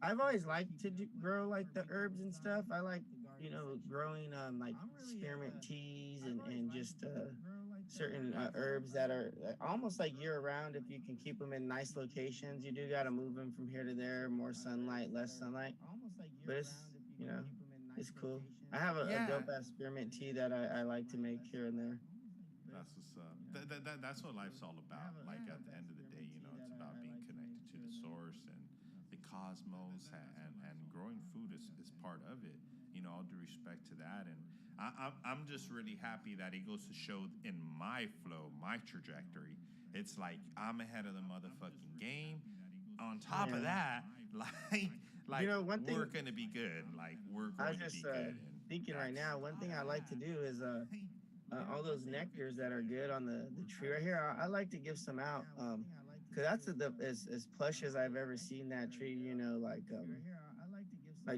I've always liked to grow like the herbs and stuff. I like, you know, growing like spearmint teas and just certain herbs that are almost like year round if you can keep them in nice locations. You do got to move them from here to there, more sunlight, less sunlight. But it's, you know, it's cool. I have a Yeah. dope ass spearmint tea that I like to make here and there. That's what's up. That's what life's all about. Like at the end of the day, you know, it's about being connected to the source and the cosmos, and growing food is part of it. You know, all due respect to that, and I'm just really happy that it goes to show in my flow, my trajectory. It's like I'm ahead of the motherfucking game. On top of that, like You know, one we're thing gonna be good. Like we're I was going to be just good. And thinking right now, one thing I like to do is all those nectars that are good on the tree right here. I like to give some out, cause that's as plush as I've ever seen that tree. You know, like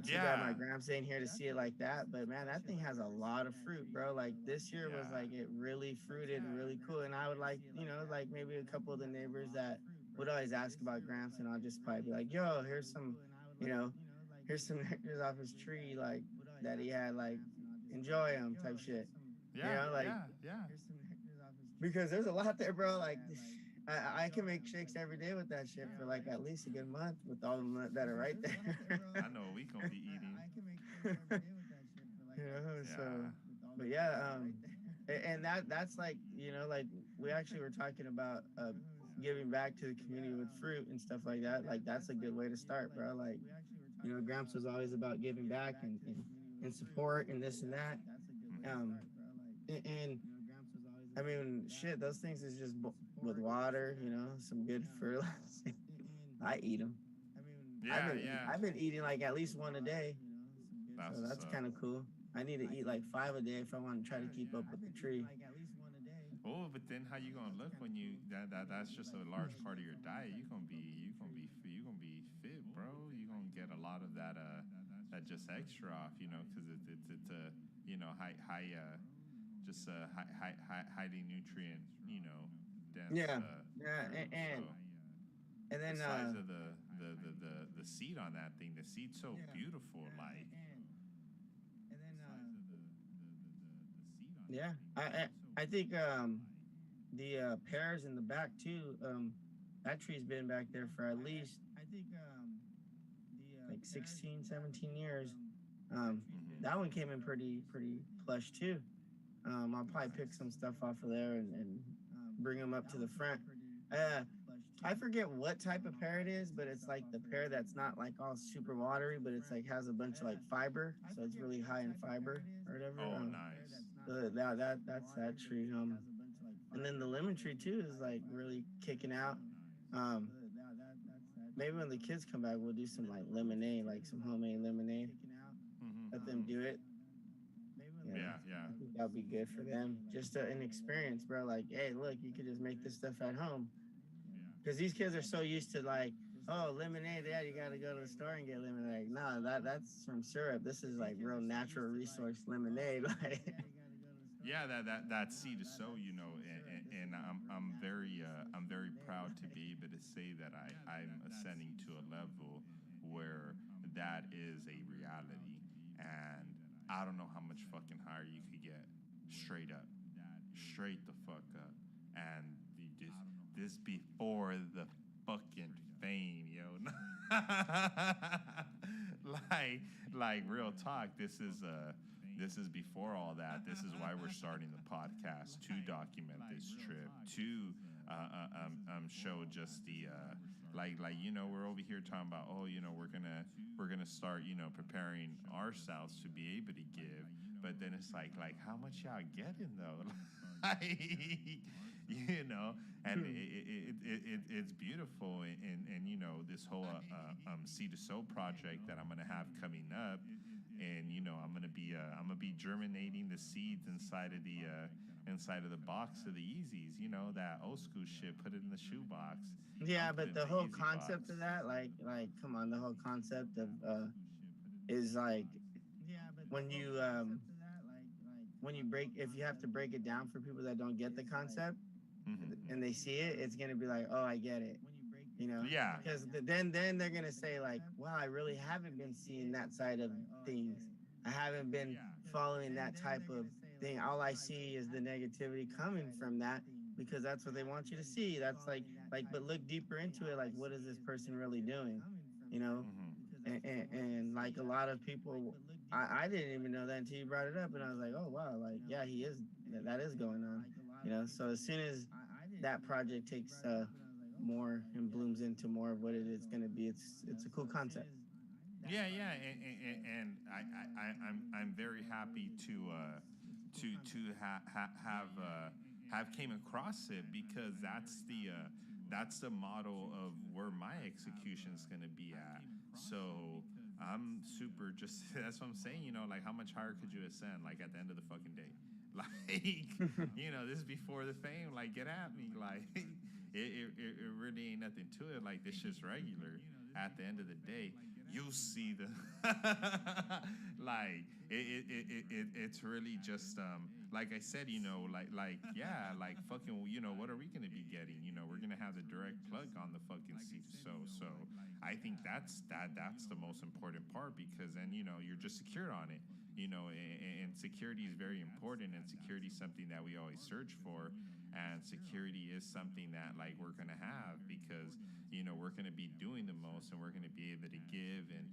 too bad my yeah, grams ain't here to see it like that. But man, that thing has a lot of fruit, bro. Like this year was yeah. like it really fruited and really cool. And I would like, you know, like maybe a couple of the neighbors that would always ask about grams, and I'll just probably be like, yo, here's some, you know, here's some nectars off his tree, like that he had, like enjoy them type shit. You Yeah, know, like yeah, yeah. because there's a lot there, bro. Like I can make shakes every day with that shit for like at least a good month with all of them that are right there. I know we gonna be eating. You know, so Yeah. but yeah, and that's like, you know, like we actually were talking about giving back to the community with fruit and stuff like that. Like that's a good way to start, bro. Like, you know, Gramps was always about giving back and support and this and that. Um, and I mean, shit, those things is just with water, you know, some good fertilizer. I eat them. Yeah, yeah. I've been eating like at least one a day, That's so what's that's up. kind of cool. I need to eat like 5 a day if I want to try to keep up with the tree. Oh, but then how you gonna look when you that's just a large part of your diet. You gonna be fit, bro. You gonna get a lot of that just extra off, you know, because it's a you know high just highly nutrient, you know, dense. Yeah, yeah, Fruit. and The then size of the seed on that thing, the seed's so beautiful, like. yeah, I think the pears in the back too. That tree's been back there for at least like 16, 17 years. That one came in pretty plush too. I'll probably pick some stuff off of there and bring them up to the front. Uh, I forget what type of pear it is, but it's like the pear that's not like all super watery, but it's like has a bunch of like fiber, so it's really high in fiber or whatever. Oh, nice. That's that tree. And then the lemon tree too is like really kicking out. Um, Maybe when the kids come back, we'll do some like lemonade, like some homemade lemonade. Let them do it. Yeah, yeah. I think that'll be good for them. Just an experience, bro. Like, hey, look, you could just make this stuff at home. Because these kids are so used to like, oh, lemonade. Yeah, you got to go to the store and get lemonade. No, that's from syrup. This is like real natural resource lemonade. Like, Yeah, that seed is so, you know, and I'm very proud to be able to say that I'm ascending to a level where that is a reality, and I don't know how much fucking higher you could get, straight the fuck up, and this before the fucking fame, yo. like real talk. This is before all that. This is why we're starting the podcast, to document this trip, to show just the like we're over here talking about, oh, we're gonna start, preparing ourselves to be able to give, but then it's like how much y'all getting though? Like, and it's beautiful, and this whole Seed to Sow project that I'm gonna have coming up, and I'm gonna be germinating the seeds inside of the box of the Yeezys, that old school shit, put it in the shoebox. Yeah, I'll put it but in the the whole Yeezy concept box. of that, come on, the whole concept of is like when you break, if you have to break it down for people that don't get the concept and they see it, it's gonna be like, oh, I get it, Yeah. because then they're gonna say like, wow, I really haven't been seeing that side of things. I haven't been following that type of thing. All I see is the negativity coming from that because that's what they want you to see. That's but look deeper into it. Like, what is this person really doing? You know, and like a lot of people, I didn't even know that until you brought it up, and I was like, oh wow, like yeah, he is that is going on. So as soon as that project takes more and blooms into more of what it is going to be, it's a cool concept. Yeah, yeah, I'm very happy to have came across it, because that's the model of where my execution is gonna be at. So I'm super just that's what I'm saying. Like, how much higher could you ascend? Like, at the end of the fucking day, like, this is before the fame. Like, get at me. Like, it really ain't nothing to it. Like, this shit's regular. At the end of the day, you see the like it's really just like I said, like yeah, like fucking, what are we gonna be getting? We're gonna have the direct plug on the fucking seat. So I think that's the most important part, because then you're just secured on it. And security is very important, and security is something that we always search for, and security is something that, like, we're gonna have, because we're gonna be doing the most, and we're gonna be able to give, and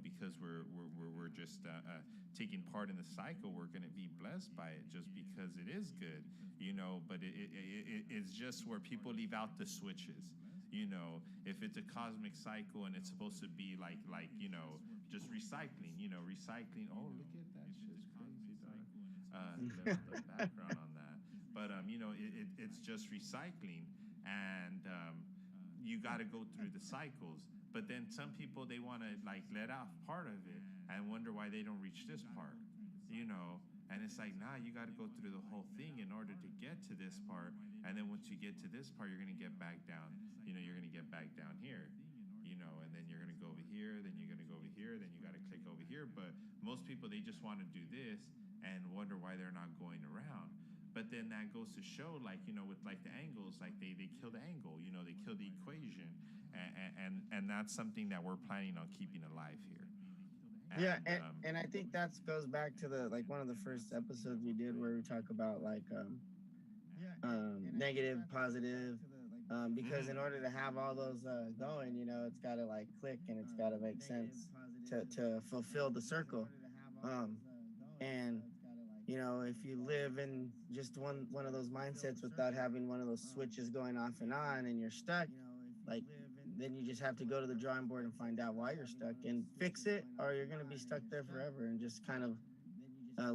because we're just taking part in the cycle, we're gonna be blessed by it just because it is good. But it's just where people leave out the switches. If it's a cosmic cycle and it's supposed to be like just recycling, recycling. Oh, look at that shit's crazy, dog. The background on that, but it's just recycling, and you got to go through the cycles. But then some people, they want to like let off part of it and wonder why they don't reach this part, and it's like, nah, you got to go through the whole thing in order to get to this part. And then once you get to this part, you're going to get back down. You're going to get back down here, and then you're going to go over here, then you're going to go over here, then you got to click over here. But most people, they just want to do this and wonder why they're not going around. But then that goes to show, like, with like the angles, like they kill the angle, they kill the equation. And that's something that we're planning on keeping alive here. Yeah, and I think that goes back to the like one of the first episodes we did where we talk about like negative, positive, because in order to have all those going, it's got to like click and it's got to make sense to fulfill the circle. And if you live in just one of those mindsets without having one of those switches going off and on, and you're stuck, like, then you just have to go to the drawing board and find out why you're stuck and fix it, or you're going to be stuck there forever and just kind of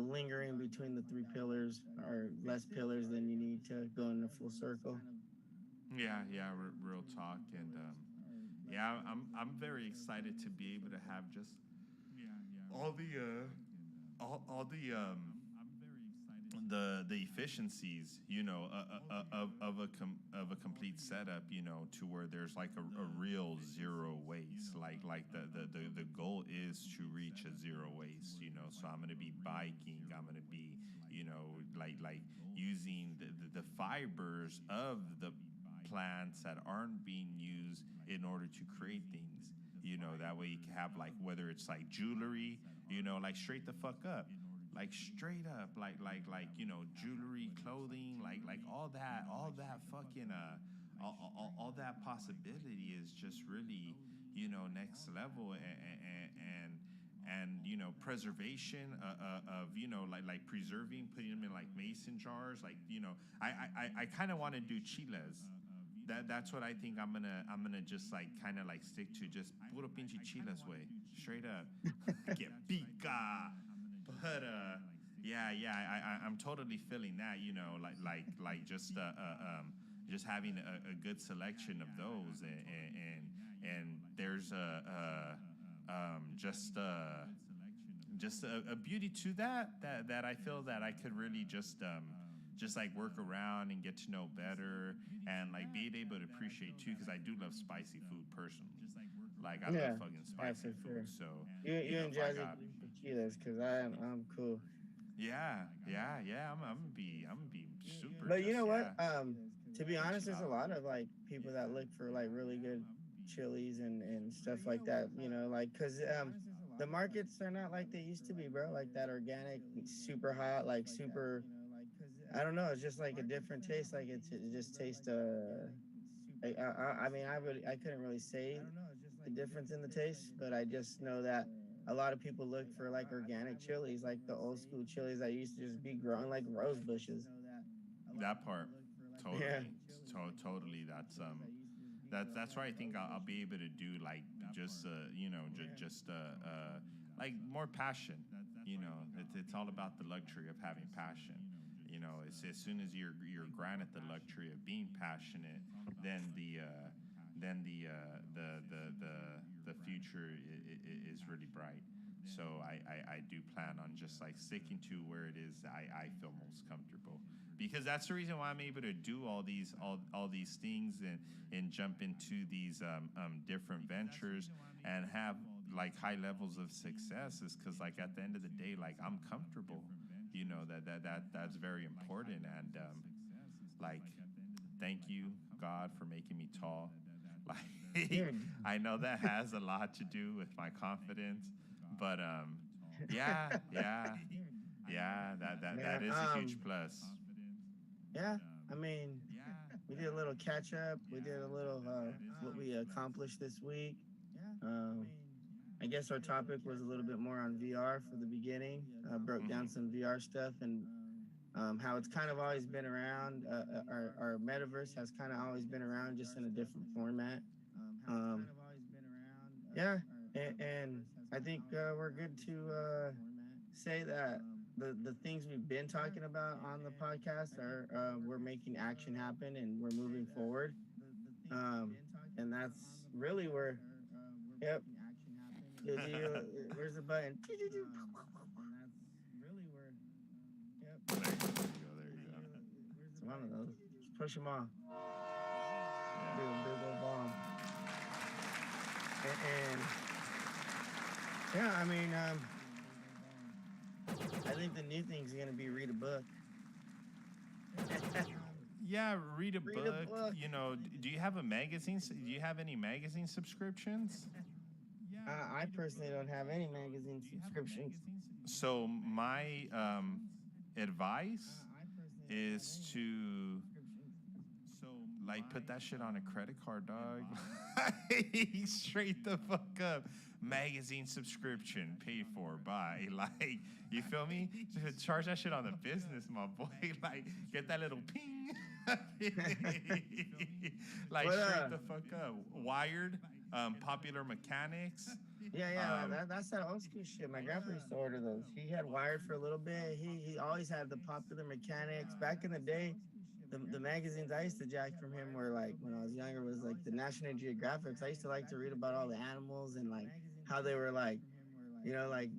lingering between the three pillars, or less pillars than you need to go in a full circle. Yeah, yeah, real talk, and yeah, I'm very excited to be able to have just all the efficiencies, of a complete setup, to where there's like a real zero waste. Like the goal is to reach a zero waste. So I'm gonna be biking. I'm gonna be, like using the fibers of the plants that aren't being used in order to create things. That way you can have, like, whether it's like jewelry, like straight the fuck up, like straight up, like jewelry, clothing, like all that fucking all that possibility is just really, next level, and preservation of like preserving, putting them in like mason jars. Like I kind of want to do chiles. That's what I think I'm gonna just like kind of like stick to, just puro pinche chiles way, straight up. Que pica. But I'm totally feeling that, like just having a good selection of those, and there's just a beauty to that I feel that I could really just like work around and get to know better, and like being able to appreciate too, because I do love spicy food personally. Like I love fucking spicy for food. sure. So You know, and if I Jazzy got- can do tequilas because I'm cool. yeah. I'm gonna be super. But you just, know what? yeah. To be honest, there's a Enchilada. lot of like people that look for like really good chilies and stuff like that. Like because the markets are not like they used to be, bro. Like that organic, super hot, like super. I don't know. It's just like a different taste. Like it just tastes. I mean, I couldn't really say the difference in the taste, but I just know that a lot of people look for like organic chilies, like the old school chilies that used to just be growing like rose bushes. That part, totally, Yeah. totally. That's why I think I'll be able to do like just just like more passion. It's all about the luxury of having passion. It's as soon as you're granted the luxury of being passionate, then the future is really bright. So I do plan on just like sticking to where it is I feel most comfortable, because that's the reason why I'm able to do all these things and jump into these different ventures and have like high levels of success, is because like at the end of the day, like I'm comfortable. That's very important. And like thank you God for making me tall. Like I know that has a lot to do with my confidence, but yeah, that is a huge plus. Yeah, I mean, we did a little catch up. We did a little what we accomplished this week. Um, I guess our topic was a little bit more on VR for the beginning. Broke down some VR stuff and how it's kind of always been around. Our metaverse has kind of always been around, just in a different format. Um, yeah, and I think we're good to say that the things we've been talking about on the podcast are we're making action happen and we're moving forward. And that's really where. Yep. Where's the button? There you go. It's one of those. Just push them off. Yeah. Do a big old bomb. And yeah, I mean, I think the new thing's gonna be read a book. Yeah, read a Read a book. book. Do you have a magazine? Do you have any magazine subscriptions? I personally don't have any magazine subscriptions. So my advice is to like put that shit on a credit card, dog. Straight the fuck up. Magazine subscription paid for by, like, you feel me? Just charge that shit on the business, my boy. Like, get that little ping. Like, But, straight the fuck up. Wired, Popular Mechanics. Yeah, that's that old school shit. My grandpa used to order those. He had Wired for a little bit. He always had the Popular Mechanics. Back in the day, the magazines I used to jack from him were like, when I was younger, was like the National Geographics. I used to like to read about all the animals and like how they were like, like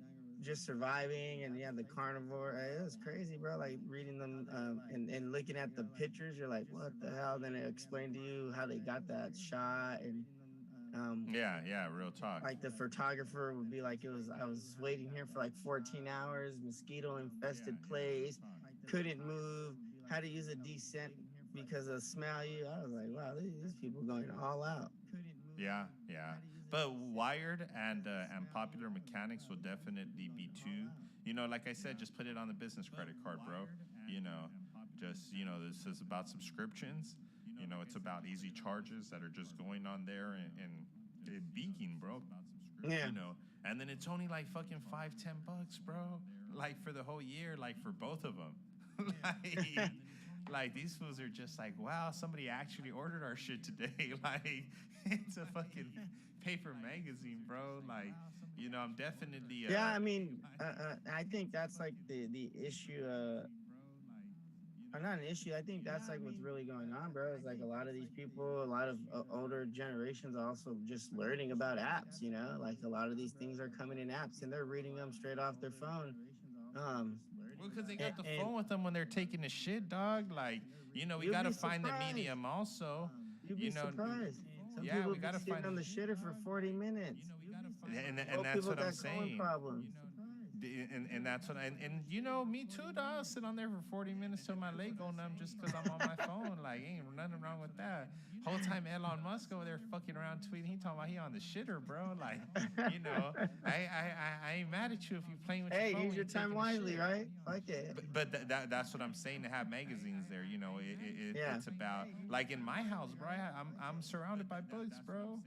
just surviving, and the carnivore. It was crazy, bro. Like reading them and looking at the pictures, you're like, what the hell? Then it explained to you how they got that shot and. Yeah, real talk. Like the photographer would be like, I was waiting here for like 14 hours, mosquito infested place, couldn't move, had to use a descent because of smell you. I was like, wow, these people going all out. Yeah. But Wired and Popular Mechanics will definitely be two. Like I said, just put it on the business credit card, bro. This is about subscriptions. It's about easy charges that are just going on there and beaking, bro. Yeah. and then it's only like fucking $5-10, bro. Like for the whole year, like for both of them. Like these fools are just like, wow, somebody actually ordered our shit today. Like it's a fucking paper magazine, bro. Like, you know, I'm definitely Yeah, I mean, I think that's like the issue. Or not an issue. I think that's like what's really going on, bro. It's like a lot of these people, a lot of older generations are also just learning about apps. You know, like a lot of these things are coming in apps, and they're reading them straight off their phone. Um, well, because they and, got the and phone with them when they're taking a shit, dog. Like, you know, we you'll gotta be find the surprised. medium also. You'd You be know, surprised. Some yeah, people we be gotta sitting find. on the shitter for 40 minutes. And Old that's people what I'm got colon saying. problems. And that's what and you know me too, dog. I'll sit on there for 40 minutes till my leg go numb just because I'm on my phone. Like ain't nothing wrong with that. Whole time Elon Musk over there fucking around tweeting, he talking about he on the shitter, bro. Like, you know, I ain't mad at you if you playing with your Hey, phone. use when your you're time taking a wisely, shit. right? Like it. But that's what I'm saying, to have magazines there. You know, Yeah. it's about like in my house, bro. I'm surrounded by books, bro.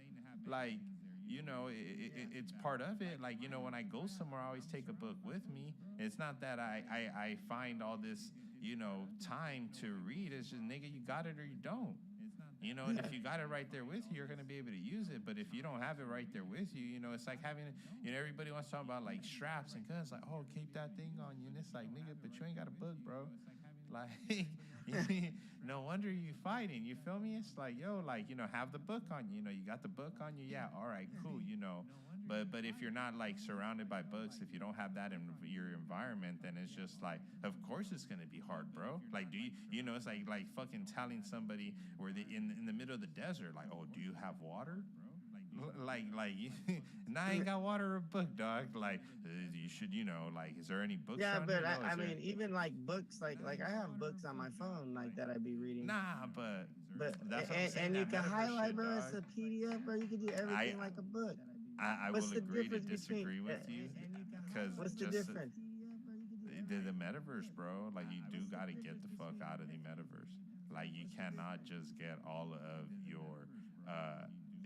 Like, you know, it's part of it. Like, you know, when I go somewhere, I always take a book with me. It's not that I find all this, you know, time to read. It's just, nigga, you got it or you don't. You know, and if you got it right there with you, you're going to be able to use it. But if you don't have it right there with you, you know, it's like having, you know, everybody wants to talk about like straps and guns. Like, oh, keep that thing on you. And it's like, nigga, but you ain't got a book, bro. Like, no wonder you fighting. You feel me? It's like, yo, like, you know, have the book on you. You know, you got the book on you. Yeah, all right, cool. You know, but if you're not like surrounded by books, if you don't have that in your environment, then it's just like, of course it's gonna be hard, bro. Like, do you know, it's like fucking telling somebody where they in the middle of the desert, like, oh, do you have water? Like, nah, I ain't got water or a book, dog. Like, you should, you know, like, is there any books? Yeah, around but here? No, I is there? mean, even like books, like I have books on my phone, like that I be reading. Nah, but But that's what I'm saying. and you That can metaverse highlight, shit, bro. It's dog. a PDF, bro. You can do everything like a book. I What's will the agree to difference disagree between? with you because What's the just difference? the metaverse, bro. Like you do got to get the fuck out of the metaverse. Like you cannot just get all of your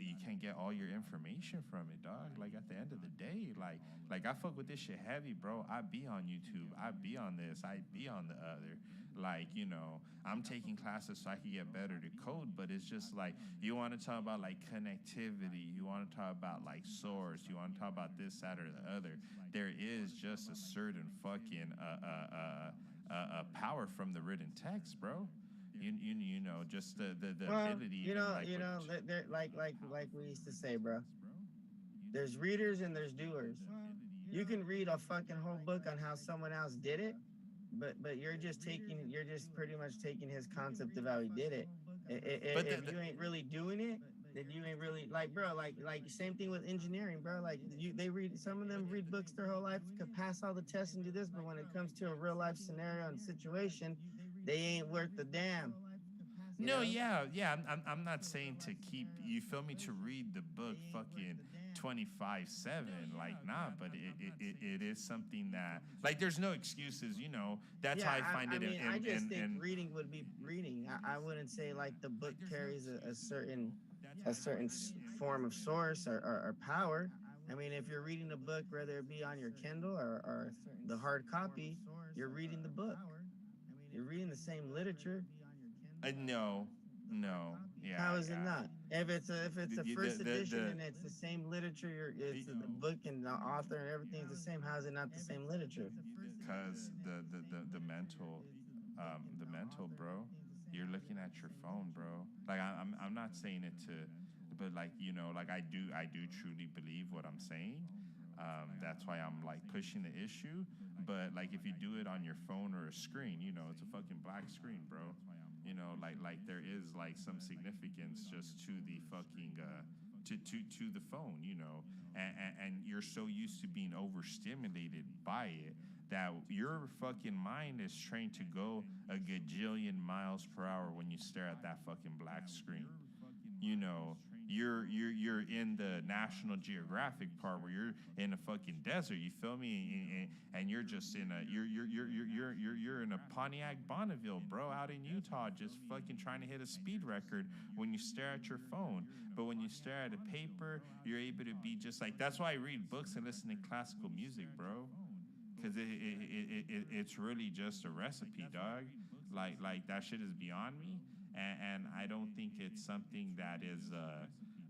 you can't get all your information from it, dog. Like at the end of the day, like I fuck with this shit heavy, bro. I be on YouTube, I be on this, I be on the other. Like, you know, I'm taking classes so I can get better to code, but it's just like you want to talk about like connectivity, you want to talk about like source, you want to talk about this, that, or the other. There is just a certain fucking power from the written text, bro. You know, just the Well, ability. you Even know, like they're like we used to say, bro. There's readers and there's doers. You can read a fucking whole book on how someone else did it, but you're just pretty much taking his concept of how he did it. But If you ain't really doing it, then you ain't really like, bro. Like same thing with engineering, bro. Like they read, some of them read books their whole life, could pass all the tests and do this, but when it comes to a real life scenario and situation, they ain't worth the damn. You no, know? yeah. I'm not saying to keep, you feel me, to read the book fucking 24/7. Like, nah, but it is something that, like, there's no excuses, you know. That's how I find I it. mean, I just think And reading would be reading. I wouldn't say like the book carries a certain form of source or power. I mean, if you're reading a book, whether it be on your Kindle or the hard copy, you're reading the book. You're reading the same literature. no, yeah. How is it Yeah. not? If it's a The- first the- edition the- and it's the same literature, it's the book and the author and everything's the same. How is it not the same literature? Because the mental, bro. You're looking at your phone, bro. Like I'm not saying it to, but like, you know, like I do truly believe what I'm saying. That's why I'm like pushing the issue. But like if you do it on your phone or a screen, you know, it's a fucking black screen, bro. You know, like there is like some significance just to the fucking to the phone, you know, and you're so used to being overstimulated by it that your fucking mind is trained to go a gajillion miles per hour when you stare at that fucking black screen. You know, you're in the National Geographic part where you're in a fucking desert. You feel me? And you're just in a you're in a Pontiac Bonneville, bro, out in Utah, just fucking trying to hit a speed record when you stare at your phone. But when you stare at a paper, you're able to be just like. That's why I read books and listen to classical music, bro. Because it's really just a recipe, dog. Like that shit is beyond me, and I don't think it's something that is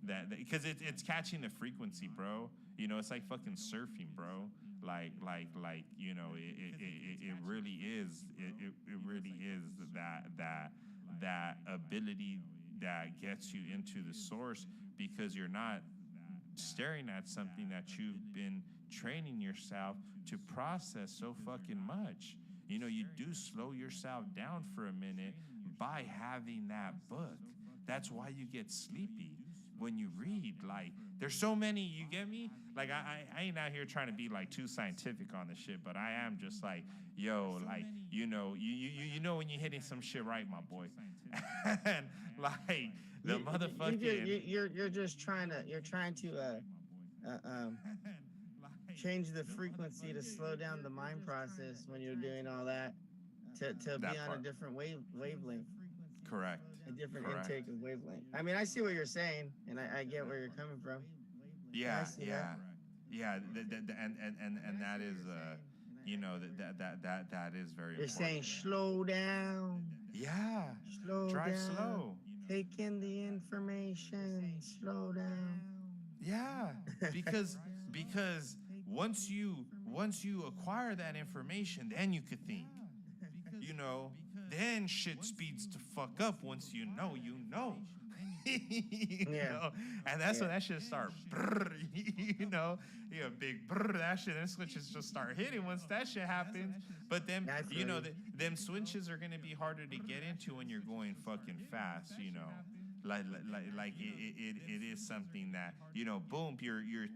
that because it's catching the frequency, bro. You know, it's like fucking surfing, bro. Like you know, it really is. It really is that ability that gets you into the source because you're not staring at something that you've been training yourself to process so fucking much. You know, you do slow yourself down for a minute by having that book. That's why you get sleepy when you read. Like, there's so many, you get me? Like, I ain't out here trying to be like too scientific on the shit, but I am just like, yo, like, you know, you know when you're hitting some shit right, my boy. And like the motherfucking you're just trying to change the frequency to slow down the mind process when you're doing all that to be that on part. a different wavelength, Correct. a different Correct. intake of wavelength. I mean, I see what you're saying, and I get where you're coming from. Yeah, I see yeah, that. yeah. And that is you know that is very You're important. saying slow down, Yeah, slow drive down, slow. take in the information, slow down. Yeah, because once you acquire that information, then you could think. You know, then shit speeds to fuck up once you know. You know. You Yeah. know, and that's Yeah. when that shit start. Brrr, you know, you a big brrr, that shit, and switches just start hitting once that shit happens. But then Yeah, I you know feel them switches are gonna be harder to get into when you're going fucking fast. You know. Like it is something that you know, boom, you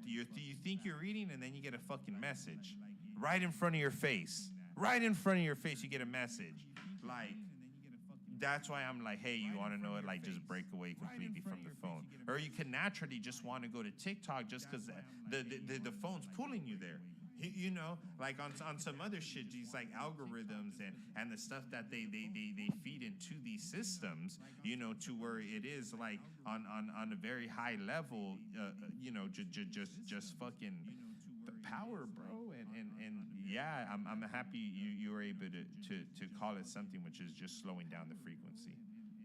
think you're reading and then you get a fucking message right in front of your face, you get a message. Like that's why I'm like, hey, you want to know it, like just break away completely from the phone, or you can naturally just want to go to TikTok just because the phone's pulling you there. You know, like on some other shit, these like algorithms and the stuff that they feed into these systems, you know, to where it is like on a very high level, you know, just fucking power, bro. And yeah, I'm happy you were able to call it something which is just slowing down the frequency.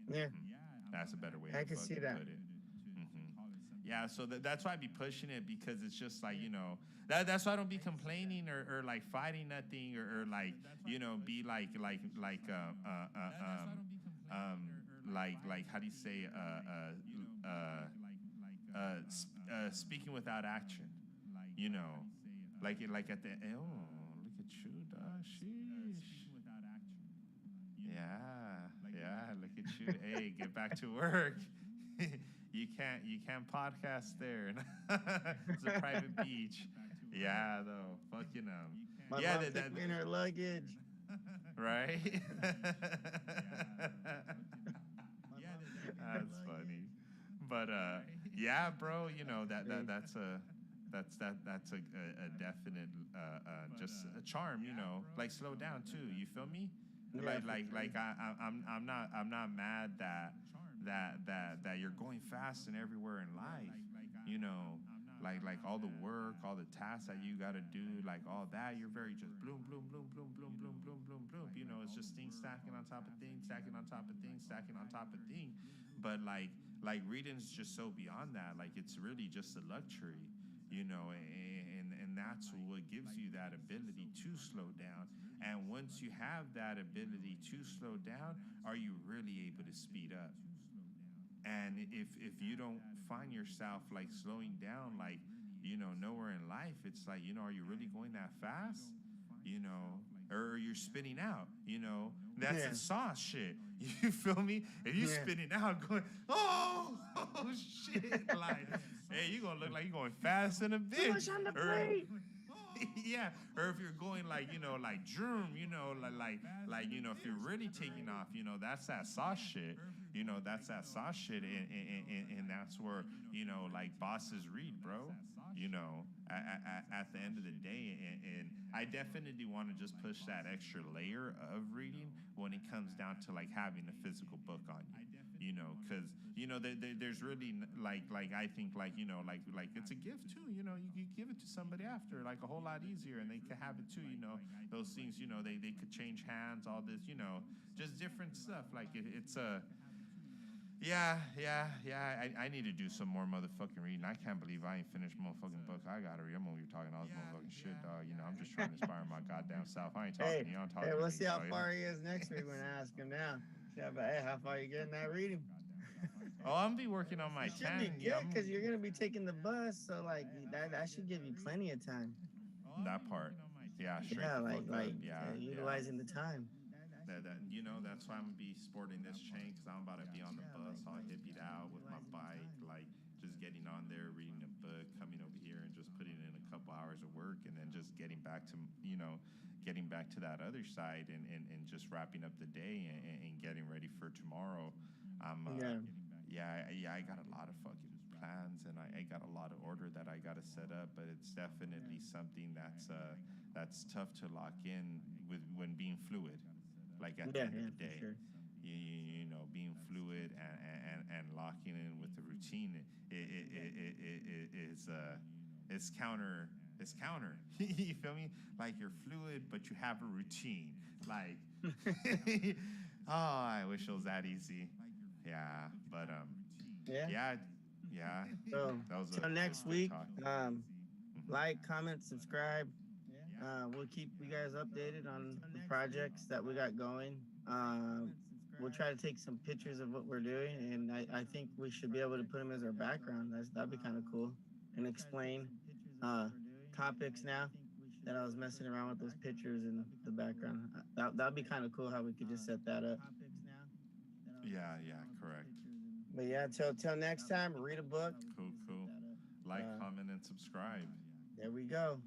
Yeah, That's a better way I to can see fucking that. put it. Yeah, so that's why I be pushing it because it's just like, you know, that's why I don't be complaining or like fighting nothing or like, you know, be like how do you say speaking without action, you know, like at the oh look at you, dog, sheesh. Yeah, look at you. Hey, get back to work. You can't podcast there. It's a private beach. Yeah, though. Fucking My yeah, mom took me in her luggage. right. That's funny. But yeah, bro. You know that's a definite just a charm. You know, like slow down too. You feel me? Yeah, I'm not mad that you're going fast and everywhere in life, you know, like all the work, all the tasks that you got to do, like all that, you're very just bloom, bloom, bloom, bloom, bloom, bloom, bloom, bloom, bloom. You know, it's just things stacking on top of things, stacking on top of things, stacking on top of things. But like reading's just so beyond that. Like it's really just a luxury, you know, and that's what gives you that ability to slow down. And once you have that ability to slow down, are you really able to speed up? And if you don't find yourself like slowing down, like, you know, nowhere in life, it's like, you know, are you really going that fast? You know, or you're spinning out, you know, that's the sauce shit. You feel me? If you spinning out going, oh shit, like, hey, you gonna look like you're going fast in a bitch. Too much on the plate. Yeah, or if you're going like, you know, like Droom, you know, like you know, if you're really taking off, you know, that's that sauce shit. you know, that's that sauce shit, and that's where, you know, like bosses read, bro. You know, at the end of the day, and I definitely want to just push that extra layer of reading when it comes down to like having a physical book on you. You know, because you know there's really like I think like you know like it's a gift too. You know, you give it to somebody after like a whole lot easier, and they could have it too. You know, those things. You know, they could change hands. All this. You know, just different stuff. Like it's a. Yeah. I need to do some more motherfucking reading. I can't believe I ain't finished motherfucking book. I gotta read. I'm over here talking all this motherfucking shit, dog. You know, I'm just trying to inspire my goddamn self. I ain't talking Hey, to you. I'm talking hey, to we'll me. see how So, far he is next week when I ask him now. Yeah, but hey, how far you getting that reading? oh, I'm be working on my It should be 10. good because you're gonna be taking the bus, so like that should give you plenty of time. That part. Yeah, straight Yeah, the like fuck up. Yeah. utilizing the time. That you know, that's why I'm gonna be sporting this chain because I'm about to be on the bus, all hippied out with my bike, like just getting on there, reading a book, coming over here, and just putting in a couple hours of work, and then just getting back to getting back to that other side, and just wrapping up the day and getting ready for tomorrow. I'm I got a lot of fucking plans, and I got a lot of order that I got to set up, but it's definitely something that's tough to lock in with when being fluid. Like at the end of the For day, sure. you know, being fluid and locking in with the routine it's counter. You feel me? Like you're fluid, but you have a routine. Like, oh, I wish it was that easy. Yeah, but Yeah. yeah. So That was till next good week, talk. like, comment, subscribe. We'll keep you guys updated on the projects that we got going. We'll try to take some pictures of what we're doing, and I think we should be able to put them as our background. That'd be kind of cool, and explain topics now that I was messing around with those pictures in the background. That'd be kind of cool how we could just set that up. Yeah, correct. But yeah, till next time, read a book. Cool. Like, comment, and subscribe. There we go.